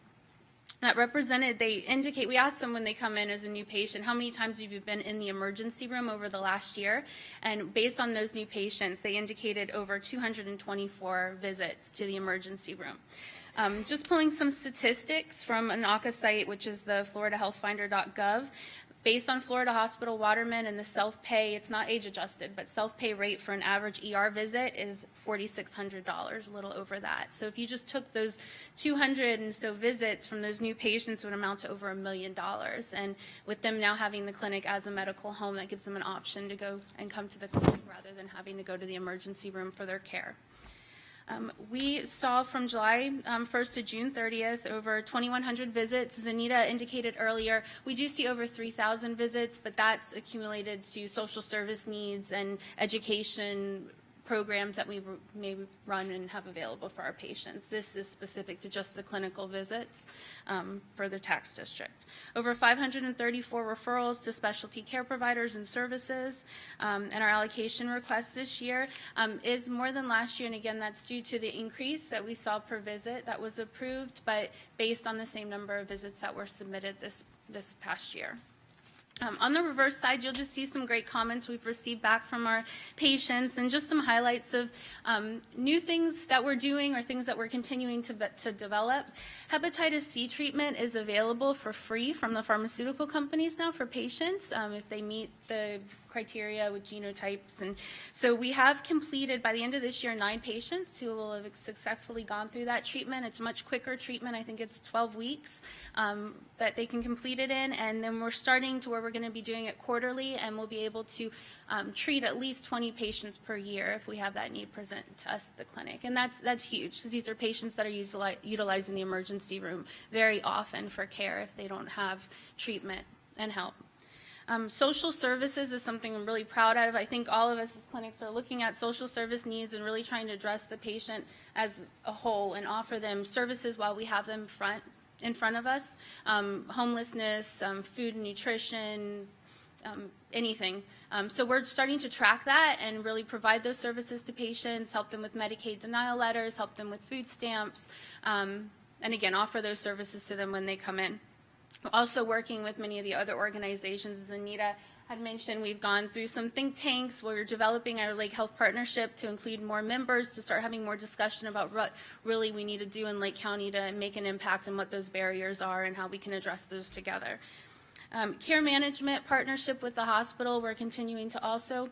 [SPEAKER 10] That represented, they indicate, we asked them when they come in as a new patient, how many times have you been in the emergency room over the last year? And based on those new patients, they indicated over 224 visits to the emergency room. Just pulling some statistics from an AHCA site, which is the floridahealthfinder.gov. Based on Florida Hospital Waterman and the self-pay, it's not age-adjusted, but self-pay rate for an average ER visit is $4,600, a little over that. So if you just took those 200 and so visits from those new patients, it would amount to over $1 million. And with them now having the clinic as a medical home, that gives them an option to go and come to the clinic rather than having to go to the emergency room for their care. We saw from July 1st to June 30th over 2,100 visits. As Anita indicated earlier, we do see over 3,000 visits, but that's accumulated to social service needs and education programs that we may run and have available for our patients. This is specific to just the clinical visits for the tax district. Over 534 referrals to specialty care providers and services, and our allocation request this year is more than last year, and again, that's due to the increase that we saw per visit that was approved, but based on the same number of visits that were submitted this past year. On the reverse side, you'll just see some great comments we've received back from our patients and just some highlights of new things that we're doing or things that we're continuing to develop. Hepatitis C treatment is available for free from the pharmaceutical companies now for patients if they meet the criteria with genotypes. And so we have completed, by the end of this year, 9 patients who will have successfully gone through that treatment. It's a much quicker treatment. I think it's 12 weeks that they can complete it in. And then we're starting to where we're going to be doing it quarterly, and we'll be able to treat at least 20 patients per year if we have that need present to us at the clinic. And that's huge, because these are patients that are utilizing the emergency room very often for care if they don't have treatment and help. Social services is something I'm really proud of. I think all of us as clinics are looking at social service needs and really trying to address the patient as a whole and offer them services while we have them in front of us. Homelessness, food and nutrition, anything. So we're starting to track that and really provide those services to patients, help them with Medicaid denial letters, help them with food stamps, and again, offer those services to them when they come in. Also working with many of the other organizations, as Anita had mentioned, we've gone through some think tanks. We're developing our Lake Health Partnership to include more members, to start having more discussion about what really we need to do in Lake County to make an impact and what those barriers are and how we can address those together. Care management partnership with the hospital, we're continuing to also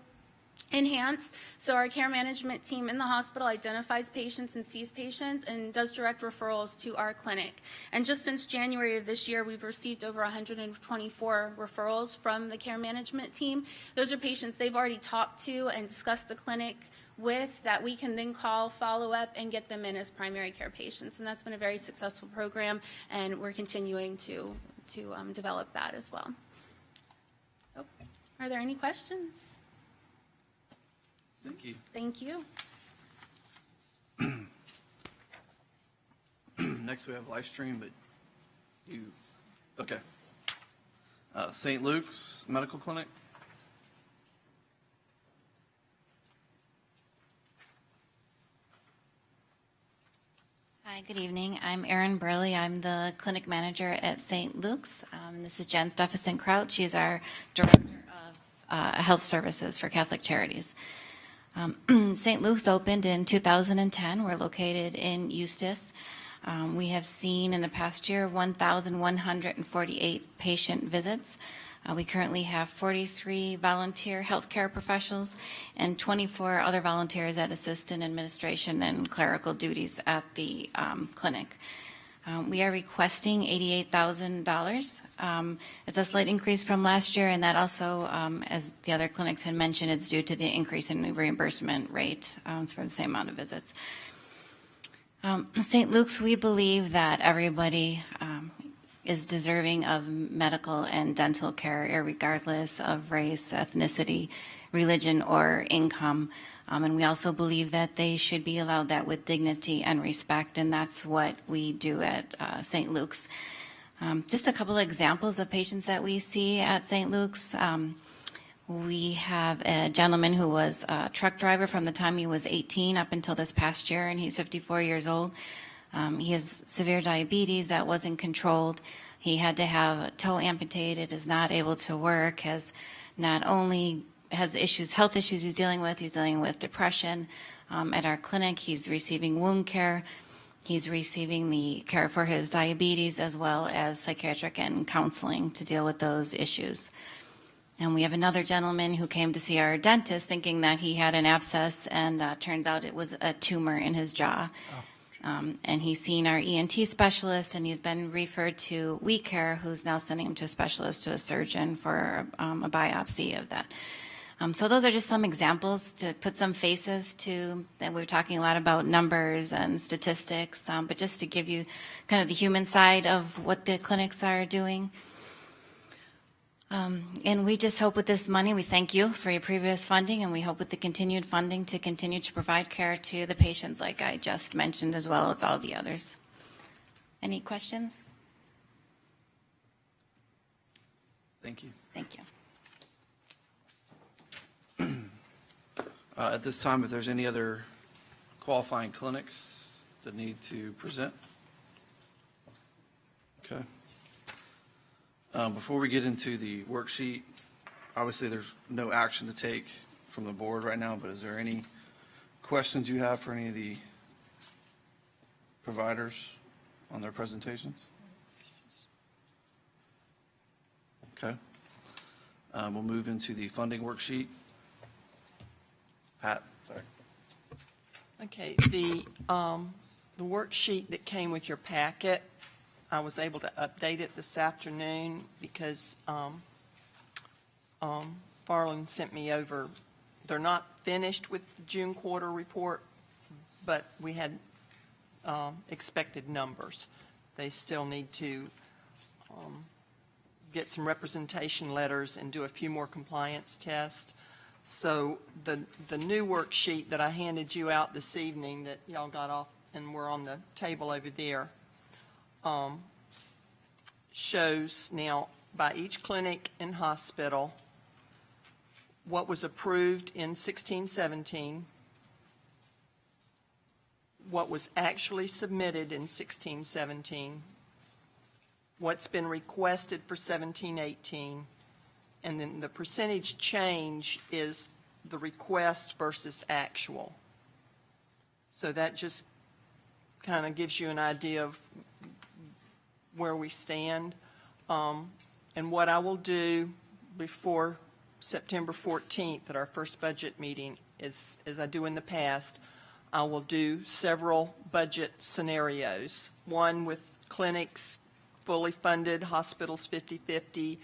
[SPEAKER 10] enhance. So our care management team in the hospital identifies patients and sees patients and does direct referrals to our clinic. And just since January of this year, we've received over 124 referrals from the care management team. Those are patients they've already talked to and discussed the clinic with, that we can then call, follow up, and get them in as primary care patients. And that's been a very successful program, and we're continuing to develop that as well. Oh, are there any questions?
[SPEAKER 2] Thank you.
[SPEAKER 10] Thank you.
[SPEAKER 2] Next, we have live stream, but okay. St. Luke's Medical Clinic.
[SPEAKER 11] Hi, good evening. I'm Erin Burley. I'm the clinic manager at St. Luke's. This is Jen Steffensen-Kraut. She's our director of health services for Catholic Charities. St. Luke's opened in 2010. We're located in Eustis. We have seen in the past year 1,148 patient visits. We currently have 43 volunteer healthcare professionals and 24 other volunteers that assist in administration and clerical duties at the clinic. We are requesting $88,000. It's a slight increase from last year, and that also, as the other clinics had mentioned, it's due to the increase in the reimbursement rate for the same amount of visits. St. Luke's, we believe that everybody is deserving of medical and dental care, irregardless of race, ethnicity, religion, or income. And we also believe that they should be allowed that with dignity and respect, and that's what we do at St. Luke's. Just a couple of examples of patients that we see at St. Luke's. We have a gentleman who was a truck driver from the time he was 18 up until this past year, and he's 54 years old. He has severe diabetes that wasn't controlled. He had to have a toe amputated, is not able to work, has not only has issues, health issues he's dealing with depression. At our clinic, he's receiving wound care. He's receiving the care for his diabetes as well as psychiatric and counseling to deal with those issues. And we have another gentleman who came to see our dentist thinking that he had an abscess, and turns out it was a tumor in his jaw. And he's seen our ENT specialist, and he's been referred to WeCare, who's now sending him to a specialist, to a surgeon for a biopsy of that. So those are just some examples to put some faces to, that we're talking a lot about numbers and statistics, but just to give you kind of the human side of what the clinics are doing. And we just hope with this money, we thank you for your previous funding, and we hope with the continued funding to continue to provide care to the patients like I just mentioned, as well as all the others. Any questions?
[SPEAKER 2] Thank you.
[SPEAKER 11] Thank you.
[SPEAKER 2] At this time, if there's any other qualifying clinics that need to present? Okay. Before we get into the worksheet, obviously there's no action to take from the board right now, but is there any questions you have for any of the providers on their presentations? Okay. We'll move into the funding worksheet. Pat, sorry.
[SPEAKER 12] Okay, the worksheet that came with your packet, I was able to update it this afternoon because Farland sent me over, they're not finished with the June quarter report, but we had expected numbers. They still need to get some representation letters and do a few more compliance tests. So the new worksheet that I handed you out this evening that y'all got off and were on the table over there shows now by each clinic and hospital what was approved in 16-17, what was actually submitted in 16-17, what's been requested for 17-18, and then the percentage change is the request versus actual. So that just kind of gives you an idea of where we stand. And what I will do before September 14th at our first budget meeting is, as I do in the past, I will do several budget scenarios. One with clinics fully funded, hospitals 50-50,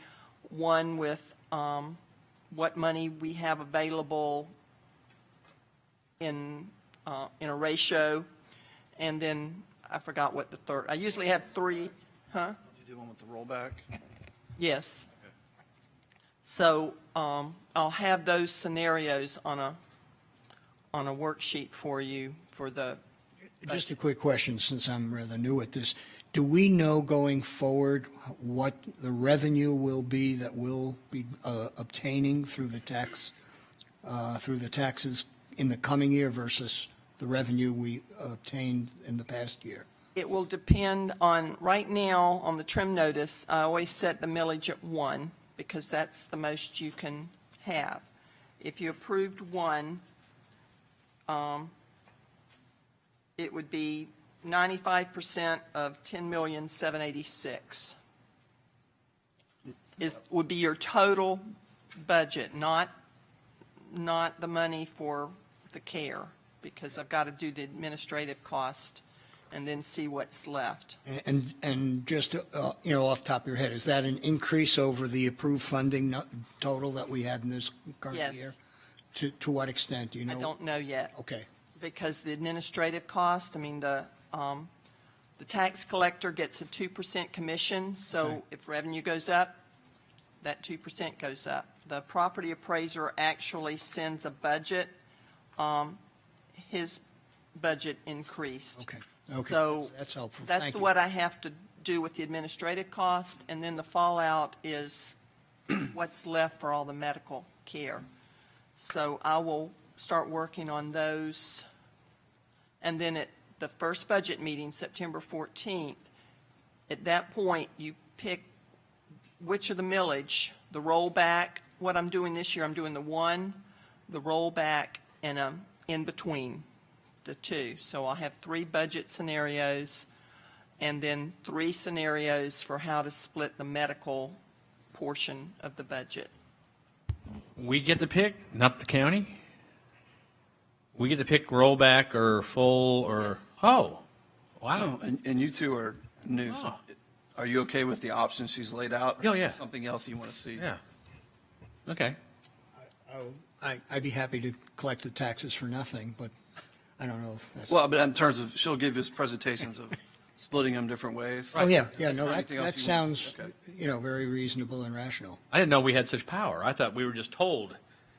[SPEAKER 12] one with what money we have available in a ratio, and then I forgot what the third, I usually have three, huh?
[SPEAKER 2] Did you do one with the rollback?
[SPEAKER 12] Yes. So I'll have those scenarios on a worksheet for you for the.
[SPEAKER 1] Just a quick question, since I'm rather new at this. Do we know going forward what the revenue will be that we'll be obtaining through the taxes in the coming year versus the revenue we obtained in the past year?
[SPEAKER 12] It will depend on, right now, on the trim notice, I always set the millage at 1 because that's the most you can have. If you approved 1, it would be 95% of 10,786,000 would be your total budget, not the money for the care, because I've got to do the administrative cost and then see what's left.
[SPEAKER 1] And just, off the top of your head, is that an increase over the approved funding total that we had in this current
[SPEAKER 12] Yes.
[SPEAKER 1] year? To what extent, do you know?
[SPEAKER 12] I don't know yet.
[SPEAKER 1] Okay.
[SPEAKER 12] Because the administrative cost, I mean, the tax collector gets a 2% commission, so
[SPEAKER 1] Okay.
[SPEAKER 12] if revenue goes up, that 2% goes up. The property appraiser actually sends a budget. His budget increased.
[SPEAKER 1] Okay.
[SPEAKER 12] So
[SPEAKER 1] That's helpful.
[SPEAKER 12] that's
[SPEAKER 1] Thank you.
[SPEAKER 12] what I have to do with the administrative cost, and then the fallout is what's left for all the medical care. So I will start working on those. And then at the first budget meeting, September 14th, at that point, you pick which of the millage, the rollback, what I'm doing this year, I'm doing the 1, the rollback, and in between the 2. So I'll have 3 budget scenarios and then 3 scenarios for how to split the medical portion of the budget.
[SPEAKER 5] We get to pick, not the county? We get to pick rollback or full or, oh, wow.
[SPEAKER 2] And you two are new, so
[SPEAKER 5] Oh.
[SPEAKER 2] are you okay with the options she's laid out?
[SPEAKER 5] Oh, yeah.
[SPEAKER 2] Something else you want to see?
[SPEAKER 5] Yeah. Okay.
[SPEAKER 1] I'd be happy to collect the taxes for nothing, but I don't know if that's.
[SPEAKER 2] Well, but in terms of, she'll give us presentations of splitting them different ways.
[SPEAKER 1] Oh, yeah,
[SPEAKER 2] Is
[SPEAKER 1] no,
[SPEAKER 2] there
[SPEAKER 1] that
[SPEAKER 2] anything else
[SPEAKER 1] that
[SPEAKER 2] you want-
[SPEAKER 1] sounds,
[SPEAKER 2] okay.
[SPEAKER 1] very reasonable and rational.
[SPEAKER 5] I didn't know we had such power. I thought we were just told,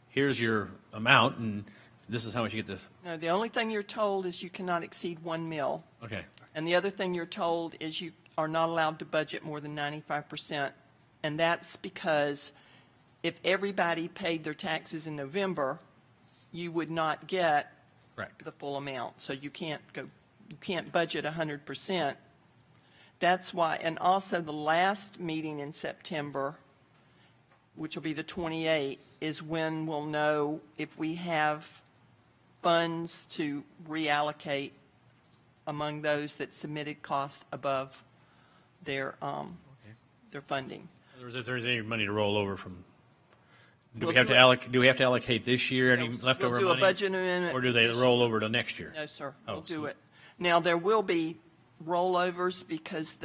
[SPEAKER 5] here's your amount and this is how much you get to,
[SPEAKER 12] No, the only thing you're told is you cannot exceed 1 mil.
[SPEAKER 5] okay.
[SPEAKER 12] And the other thing you're told is you are not allowed to budget more than 95%. And that's because if everybody paid their taxes in November, you would not get
[SPEAKER 5] Correct.
[SPEAKER 12] the full amount. So you can't budget 100%. That's why, and also the last meeting in September, which will be the 28th, is when we'll know if we have funds to reallocate among those that submitted costs above their funding.
[SPEAKER 5] In other words, if there's any money to roll over from Do
[SPEAKER 12] We'll
[SPEAKER 5] we have
[SPEAKER 12] do
[SPEAKER 5] to
[SPEAKER 12] it.
[SPEAKER 5] do we have to allocate this year any leftover money?
[SPEAKER 12] We'll do a budget amendment.
[SPEAKER 5] Or do
[SPEAKER 12] for
[SPEAKER 5] they
[SPEAKER 12] this
[SPEAKER 5] roll
[SPEAKER 12] year.
[SPEAKER 5] over to next year?
[SPEAKER 12] No, sir,
[SPEAKER 5] Oh,
[SPEAKER 12] we'll do
[SPEAKER 5] so-
[SPEAKER 12] it. Now, there will be rollovers because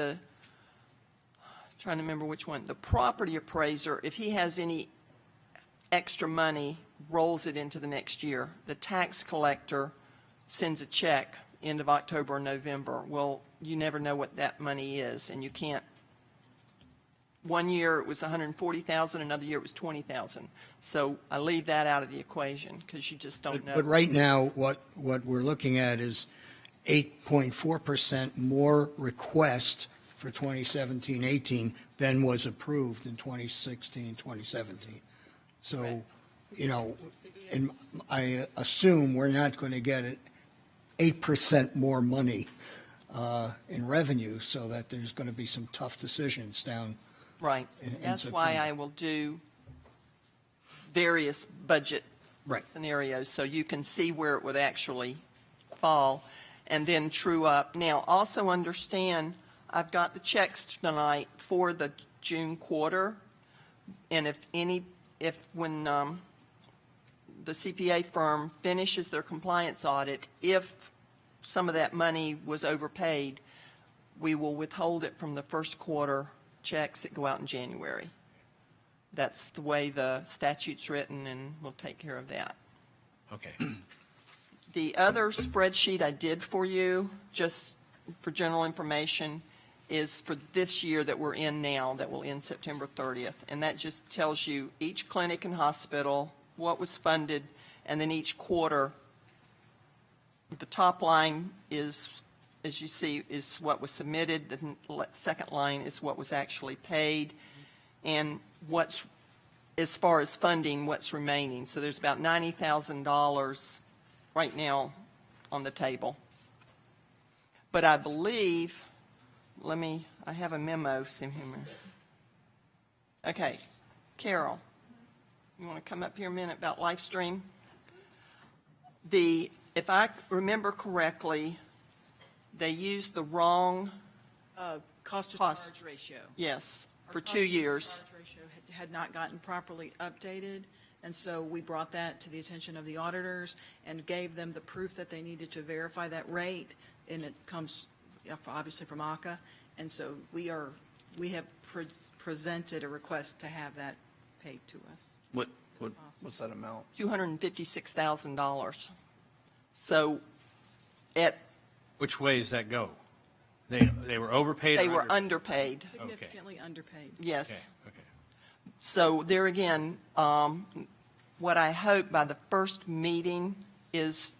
[SPEAKER 12] trying to remember which one, the property appraiser, if he has any extra money, rolls it into the next year. The tax collector sends a check end of October or November. Well, you never know what that money is, and you can't. One year it was 140,000, another year it was 20,000. So I leave that out of the equation because you just don't know.
[SPEAKER 1] But right now, what we're looking at is 8.4% more request for 2017-18 than was approved in 2016, 2017. So, you know, and I assume we're not going to get 8% more money in revenue, so that there's going to be some tough decisions down.
[SPEAKER 12] Right.
[SPEAKER 1] in
[SPEAKER 12] That's why
[SPEAKER 1] September.
[SPEAKER 12] I will do various budget
[SPEAKER 1] Right.
[SPEAKER 12] scenarios, so you can see where it would actually fall, and then true up. Now, also understand, I've got the checks tonight for the June quarter, and if when the CPA firm finishes their compliance audit, if some of that money was overpaid, we will withhold it from the first quarter checks that go out in January. That's the way the statute's written, and we'll take care of that.
[SPEAKER 5] Okay.
[SPEAKER 12] The other spreadsheet I did for you, just for general information, is for this year that we're in now, that will end September 30th. And that just tells you each clinic and hospital, what was funded, and then each quarter. The top line is, as you see, is what was submitted. The second line is what was actually paid. And what's, as far as funding, what's remaining. So there's about $90,000 right now on the table. But I believe, I have a memo, Sim Humor. Okay, Carol, you want to come up here a minute about live stream? If I remember correctly, they used the wrong,
[SPEAKER 7] Cost to
[SPEAKER 12] Cost.
[SPEAKER 7] charge ratio.
[SPEAKER 12] yes,
[SPEAKER 7] Our
[SPEAKER 12] for
[SPEAKER 7] cost
[SPEAKER 12] 2
[SPEAKER 7] to
[SPEAKER 12] years.
[SPEAKER 7] charge ratio had not gotten properly updated, and so we brought that to the attention of the auditors and gave them the proof that they needed to verify that rate, and it comes obviously from ACA, and so we have presented a request to have that paid to us.
[SPEAKER 2] What's that amount?
[SPEAKER 12] $256,000. So
[SPEAKER 5] Which way does that go? They were overpaid?
[SPEAKER 12] they
[SPEAKER 5] or
[SPEAKER 12] were
[SPEAKER 5] underpaid?
[SPEAKER 12] underpaid,
[SPEAKER 7] Significantly underpaid.
[SPEAKER 12] yes.
[SPEAKER 5] Okay.
[SPEAKER 12] So there again, what I hope by the first meeting is,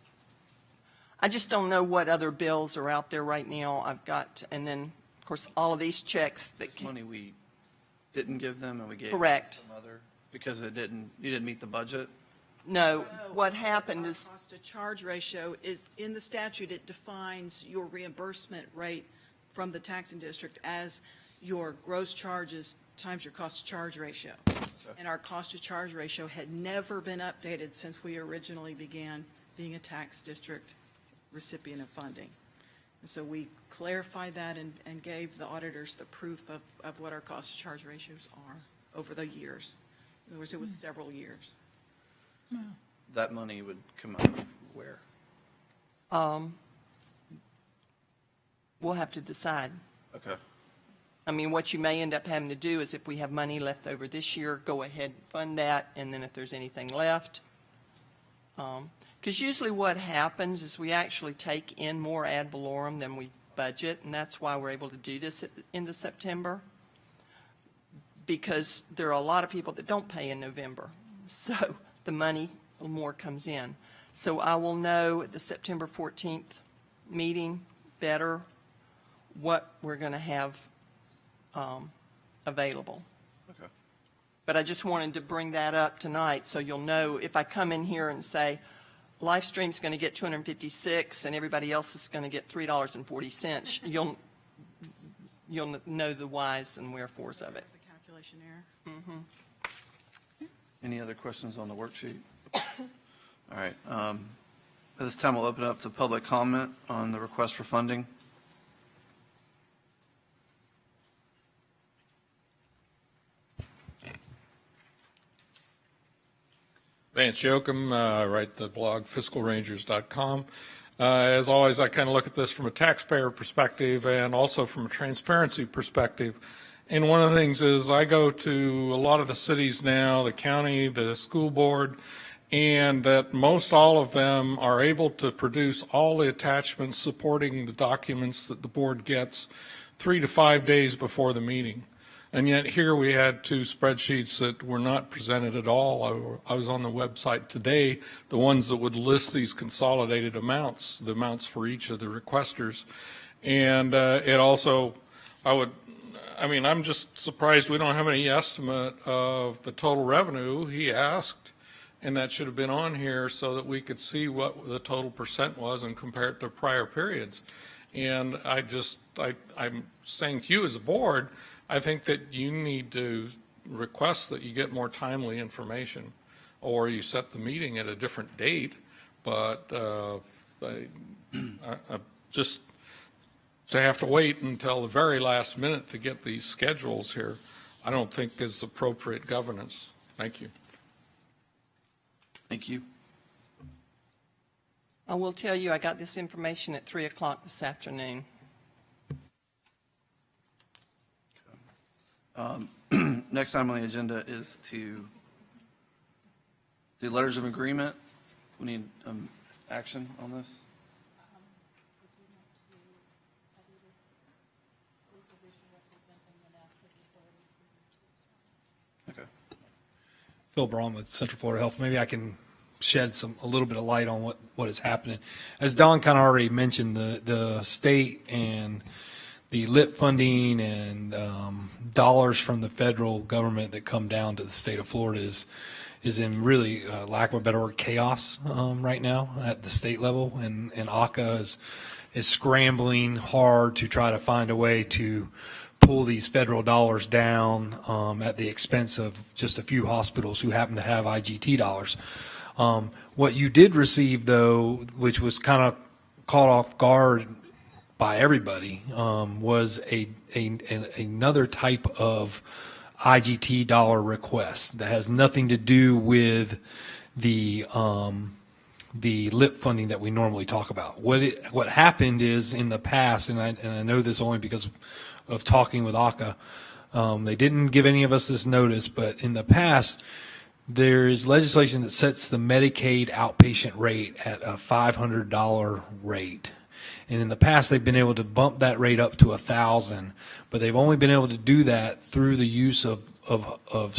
[SPEAKER 12] I just don't know what other bills are out there right now. I've got, and then, of course, all of these checks that
[SPEAKER 2] This money we didn't give them and we gave
[SPEAKER 12] Correct.
[SPEAKER 2] some other, because you didn't meet the budget?
[SPEAKER 12] No, what happened is,
[SPEAKER 7] Our cost to charge ratio is, in the statute, it defines your reimbursement rate from the taxing district as your gross charges times your cost to charge ratio. And our cost to charge ratio had never been updated since we originally began being a tax district recipient of funding. And so we clarified that and gave the auditors the proof of what our cost to charge ratios are over the years. In other words, it was several years.
[SPEAKER 2] That money would come out of where?
[SPEAKER 12] we'll have to decide.
[SPEAKER 2] Okay.
[SPEAKER 12] I mean, what you may end up having to do is if we have money left over this year, go ahead and fund that, and then if there's anything left. Because usually what happens is we actually take in more ad valorem than we budget, and that's why we're able to do this at the end of September. Because there are a lot of people that don't pay in November, so the money more comes in. So I will know at the September 14th meeting better what we're going to have available.
[SPEAKER 2] Okay.
[SPEAKER 12] But I just wanted to bring that up tonight, so you'll know if I come in here and say, Livestream's going to get 256 and everybody else is going to get $3.40, you'll know the whys and wherefores of it.
[SPEAKER 7] It's a calculation error.
[SPEAKER 2] Any other questions on the worksheet? All right. At this time, we'll open up to public comment on the request for funding.
[SPEAKER 13] Vance Yoakum, write the blog fiscalrangers.com. As always, I kind of look at this from a taxpayer perspective and also from a transparency perspective. And one of the things is I go to a lot of the cities now, the county, the school board, and that most all of them are able to produce all the attachments supporting the documents that the board gets 3 to 5 days before the meeting. And yet here we had 2 spreadsheets that were not presented at all. I was on the website today, the ones that would list these consolidated amounts, the amounts for each of the requesters. And it also, I'm just surprised we don't have any estimate of the total revenue he asked, and that should have been on here so that we could see what the total percent was and compare it to prior periods. And I'm saying to you as a board, I think that you need to request that you get more timely information, or you set the meeting at a different date, but just to have to wait until the very last minute to get these schedules here, I don't think is appropriate governance. Thank you.
[SPEAKER 2] Thank you.
[SPEAKER 12] I will tell you, I got this information at 3 o'clock this afternoon.
[SPEAKER 2] Next item on the agenda is to do letters of agreement. We need action on this. Okay.
[SPEAKER 14] Phil Braun with Central Florida Health. Maybe I can shed a little bit of light on what is happening. As Don kind of already mentioned, the state and the LIP funding and dollars from the federal government that come down to the state of Florida is in really, lack of a better word, chaos right now at the state level, and ACA is scrambling hard to try to find a way to pull these federal dollars down at the expense of just a few hospitals who happen to have IGT dollars. What you did receive, though, which was kind of caught off guard by everybody, was another type of IGT dollar request that has nothing to do with the LIP funding that we normally talk about. What happened is in the past, and I know this only because of talking with ACA, they didn't give any of us this notice, but in the past, there is legislation that sets the Medicaid outpatient rate at a $500 rate. And in the past, they've been able to bump that rate up to $1,000, but they've only been able to do that through the use of a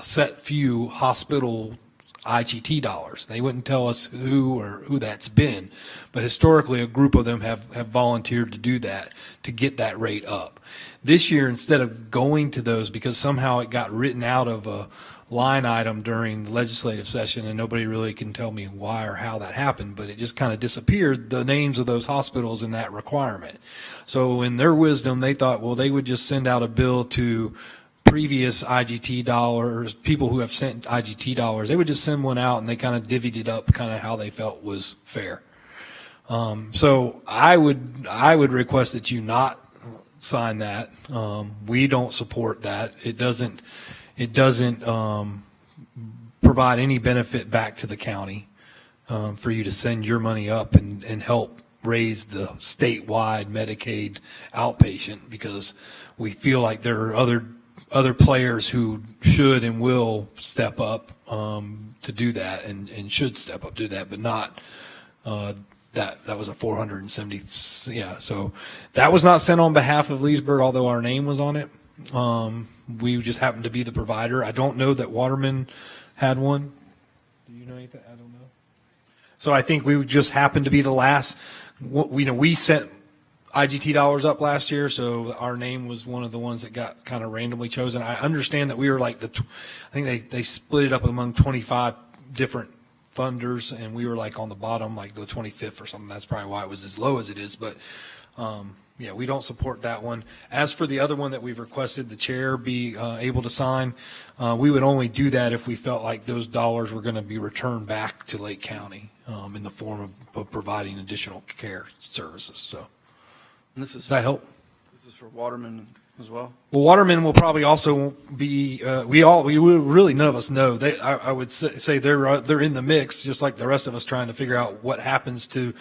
[SPEAKER 14] set few hospital IGT dollars. They wouldn't tell us who that's been, but historically, a group of them have volunteered to do that to get that rate up. This year, instead of going to those, because somehow it got written out of a line item during the legislative session, and nobody really can tell me why or how that happened, but it just kind of disappeared, the names of those hospitals in that requirement. So in their wisdom, they thought, well, they would just send out a bill to previous IGT dollars, people who have sent IGT dollars. They would just send one out, and they kind of divvied it up kind of how they felt was fair. So I would request that you not sign that. We don't support that. It doesn't provide any benefit back to the county for you to send your money up and help raise the statewide Medicaid outpatient, because we feel like there are other players who should and will step up to do that and should step up to do that, but not that was a 470. Yeah, so that was not sent on behalf of Leesburg, although our name was on it. We just happened to be the provider. I don't know that Waterman had one. Do you know anything? I don't know. So I think we just happened to be the last. We sent IGT dollars up last year, so our name was one of the ones that got kind of randomly chosen. I understand that we were like I think they split it up among 25 different funders, and we were like on the bottom, like the 25th or something. That's probably why it was as low as it is, but yeah, we don't support that one. As for the other one that we've requested the chair be able to sign, we would only do that if we felt like those dollars were going to be returned back to Lake County in the form of providing additional care services. So
[SPEAKER 2] And this is
[SPEAKER 14] does that help?
[SPEAKER 2] This is for Waterman as well?
[SPEAKER 14] Well, Watermen will probably also be, we really, none of us know. I would say they're in the mix, just like the rest of us trying to figure out what happens to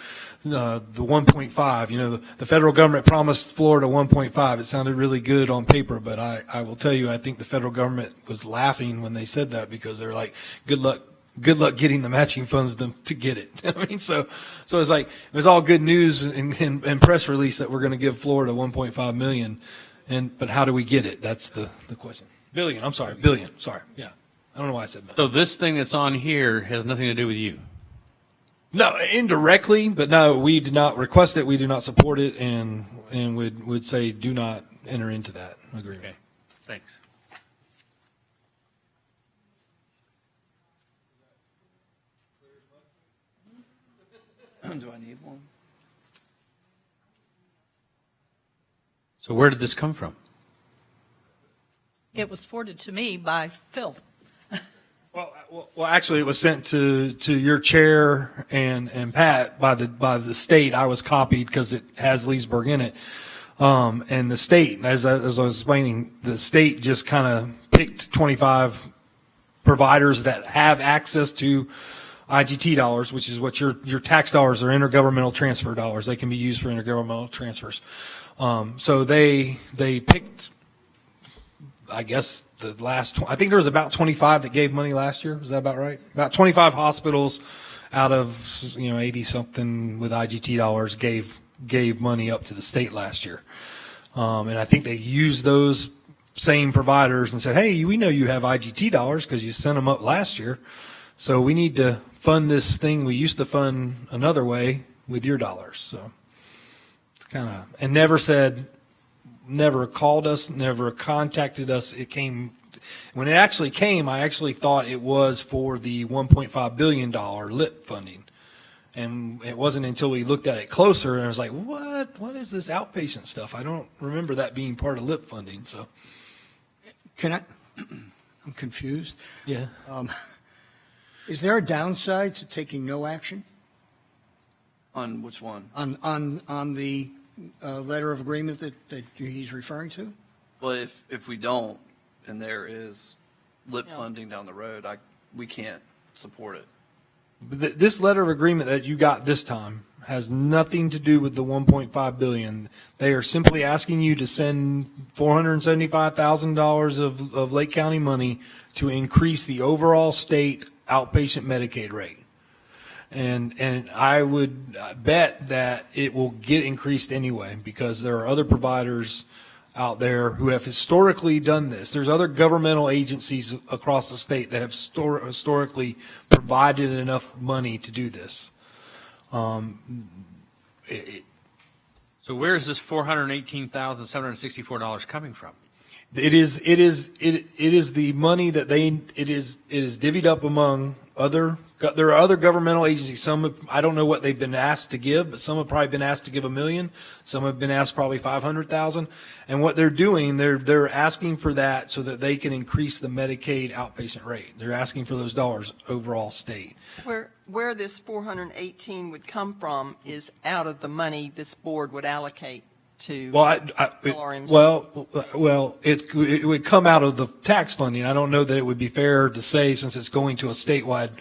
[SPEAKER 14] the 1.5. You know, the federal government promised Florida 1.5. It sounded really good on paper, but I will tell you, I think the federal government was laughing when they said that, because they're like, good luck getting the matching funds to get it. I mean, so it's like, it was all good news and press release that we're going to give Florida 1.5 million. But how do we get it? That's the question. Billion. Sorry. Yeah. I don't know why I said million.
[SPEAKER 5] So this thing that's on here has nothing to do with you?
[SPEAKER 14] No, indirectly, but no, we did not request it. We do not support it, and would say do not enter into that agreement.
[SPEAKER 5] Okay, thanks.
[SPEAKER 2] Do I need one?
[SPEAKER 5] So where did this come from?
[SPEAKER 3] It was forwarded to me by Phil.
[SPEAKER 14] Well, actually, it was sent to your chair and Pat by the state. I was copied because it has Leesburg in it. And the state, as I was explaining, the state just kind of picked 25 providers that have access to IGT dollars, which is what your tax dollars are, intergovernmental transfer dollars. They can be used for intergovernmental transfers. So they picked, I guess, I think there was about 25 that gave money last year. Was that about right? About 25 hospitals out of 80 something with IGT dollars gave money up to the state last year. And I think they used those same providers and said, hey, we know you have IGT dollars because you sent them up last year. So we need to fund this thing we used to fund another way with your dollars. So it's kind of, and never called us, never contacted us. It came, when it actually came, I actually thought it was for the $1.5 billion LIP funding. And it wasn't until we looked at it closer and I was like, what is this outpatient stuff? I don't remember that being part of LIP funding. So
[SPEAKER 1] I'm confused.
[SPEAKER 14] yeah.
[SPEAKER 1] Is there a downside to taking no action
[SPEAKER 2] On which one?
[SPEAKER 1] on the letter of agreement that he's referring to?
[SPEAKER 2] Well, if we don't, and there is LIP funding down the road, we can't support it.
[SPEAKER 14] But this letter of agreement that you got this time has nothing to do with the 1.5 billion. They are simply asking you to send $475,000 of Lake County money to increase the overall state outpatient Medicaid rate. And I would bet that it will get increased anyway, because there are other providers out there who have historically done this. There's other governmental agencies across the state that have historically provided enough money to do this.
[SPEAKER 5] So where is this $418,764 coming from?
[SPEAKER 14] It is the money that it is divvied up among there are other governmental agencies. Some I don't know what they've been asked to give, but some have probably been asked to give $1 million. Some have been asked probably $500,000. And what they're doing, they're asking for that so that they can increase the Medicaid outpatient rate. They're asking for those dollars overall state.
[SPEAKER 12] Where this 418 would come from is out of the money this board would allocate to LRMC.
[SPEAKER 14] Well, it would come out of the tax funding. I don't know that it would be fair to say, since it's going to a statewide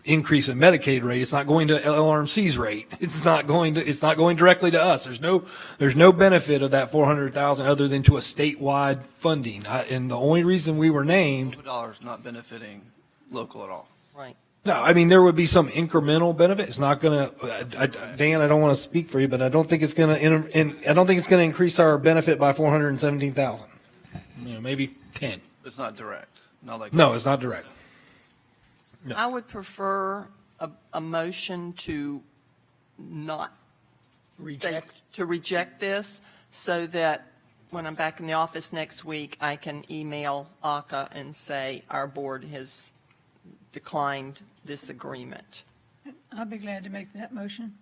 [SPEAKER 14] increase in Medicaid rate, it's not going to LRMC's rate. It's not going directly to us. There's no benefit of that 400,000 other than to a statewide funding. And the only reason we were named,
[SPEAKER 2] $2 not benefiting local at all.
[SPEAKER 12] Right.
[SPEAKER 14] no, I mean, there would be some incremental benefit. It's not going to, Dan, I don't want to speak for you, but I don't think it's going to increase our benefit by 417,000. Maybe 10.
[SPEAKER 2] It's not direct. Not like
[SPEAKER 14] No, it's not direct. No.
[SPEAKER 12] I would prefer a motion to not reject this, so that when I'm back in the office next week, I can email ACA and say our board has declined this agreement.
[SPEAKER 3] I'll be glad to make that motion.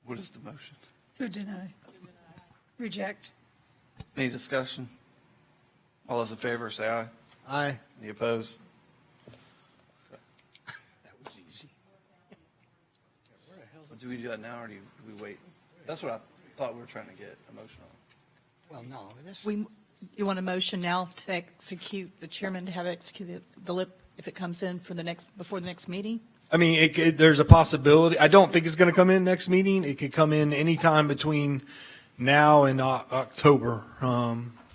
[SPEAKER 2] What is the motion?
[SPEAKER 3] To deny. Reject.
[SPEAKER 2] Any discussion? All those in favor, say aye.
[SPEAKER 1] Aye.
[SPEAKER 2] Any opposed?
[SPEAKER 1] That was easy.
[SPEAKER 2] Do we do that now, or do we wait? That's what I thought we were trying to get a motion on.
[SPEAKER 1] Well, no, this,
[SPEAKER 3] You want a motion now to execute, the chairman to have executed the LIP if it comes in before the next meeting?
[SPEAKER 14] I mean, there's a possibility. I don't think it's going to come in next meeting. It could come in anytime between now and October,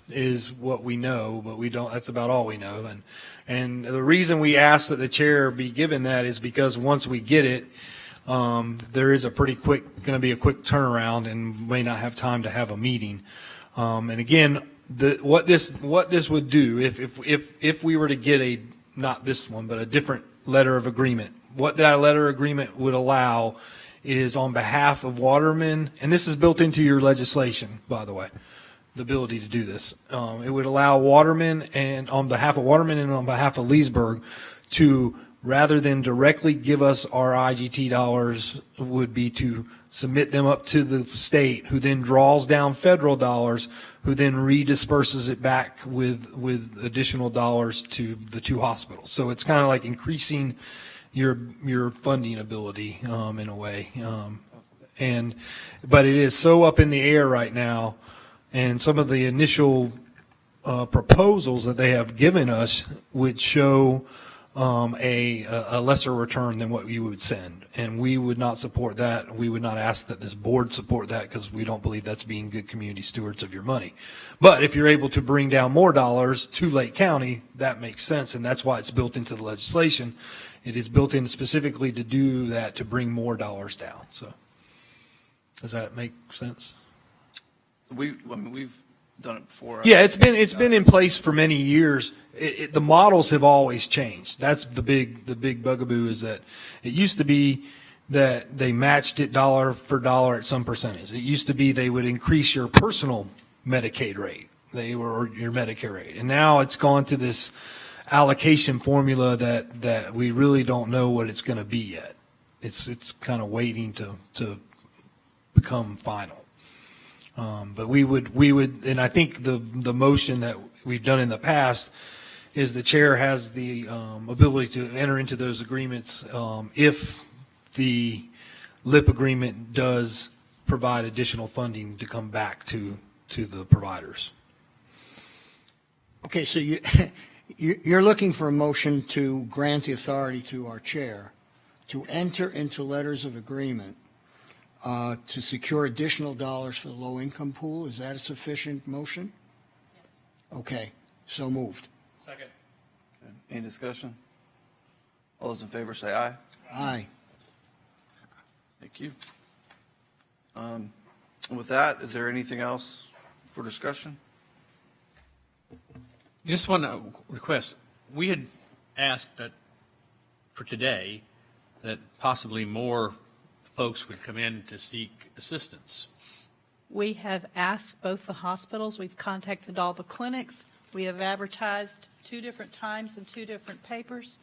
[SPEAKER 14] is what we know, but we don't, that's about all we know. And the reason we ask that the chair be given that is because once we get it, there is going to be a quick turnaround and may not have time to have a meeting. And again, what this would do, if we were to get not this one, but a different letter of agreement, what that letter of agreement would allow is on behalf of Waterman, and this is built into your legislation, by the way, the ability to do this. It would allow Waterman, and on behalf of Waterman and on behalf of Leesburg, to, rather than directly give us our IGT dollars, would be to submit them up to the state, who then draws down federal dollars, who then redisperses it back with additional dollars to the two hospitals. So it's kind of like increasing your funding ability in a way. But it is so up in the air right now, and some of the initial proposals that they have given us would show a lesser return than what you would send. And we would not support that. We would not ask that this board support that, because we don't believe that's being good community stewards of your money. But if you're able to bring down more dollars to Lake County, that makes sense, and that's why it's built into the legislation. It is built in specifically to do that, to bring more dollars down. So does that make sense?
[SPEAKER 2] We've done it before.
[SPEAKER 14] Yeah, it's been in place for many years. The models have always changed. That's the big bugaboo, is that it used to be that they matched it dollar for dollar at some percentage. It used to be they would increase your personal Medicaid rate, or your Medicare rate, and now it's gone to this allocation formula that we really don't know what it's going to be yet. It's kind of waiting to become final. But we would, and I think the motion that we've done in the past is the chair has the ability to enter into those agreements if the LIP agreement does provide additional funding to come back to the providers.
[SPEAKER 1] okay, so you're looking for a motion to grant the authority to our chair to enter into letters of agreement to secure additional dollars for the low-income pool. Is that a sufficient motion? Yes. Okay, so moved.
[SPEAKER 5] Second.
[SPEAKER 2] Okay. Any discussion? All those in favor say aye.
[SPEAKER 1] Aye.
[SPEAKER 2] Thank you. With that, is there anything else for discussion?
[SPEAKER 5] Just want to request, we had asked that for today, that possibly more folks would come in to seek assistance.
[SPEAKER 3] We have asked both the hospitals, we've contacted all the clinics, we have advertised 2 different times in 2 different papers.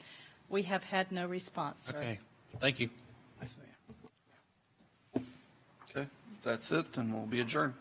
[SPEAKER 3] We have had no response, sir.
[SPEAKER 5] Okay, thank you.
[SPEAKER 2] Okay, if that's it, then we'll be adjourned.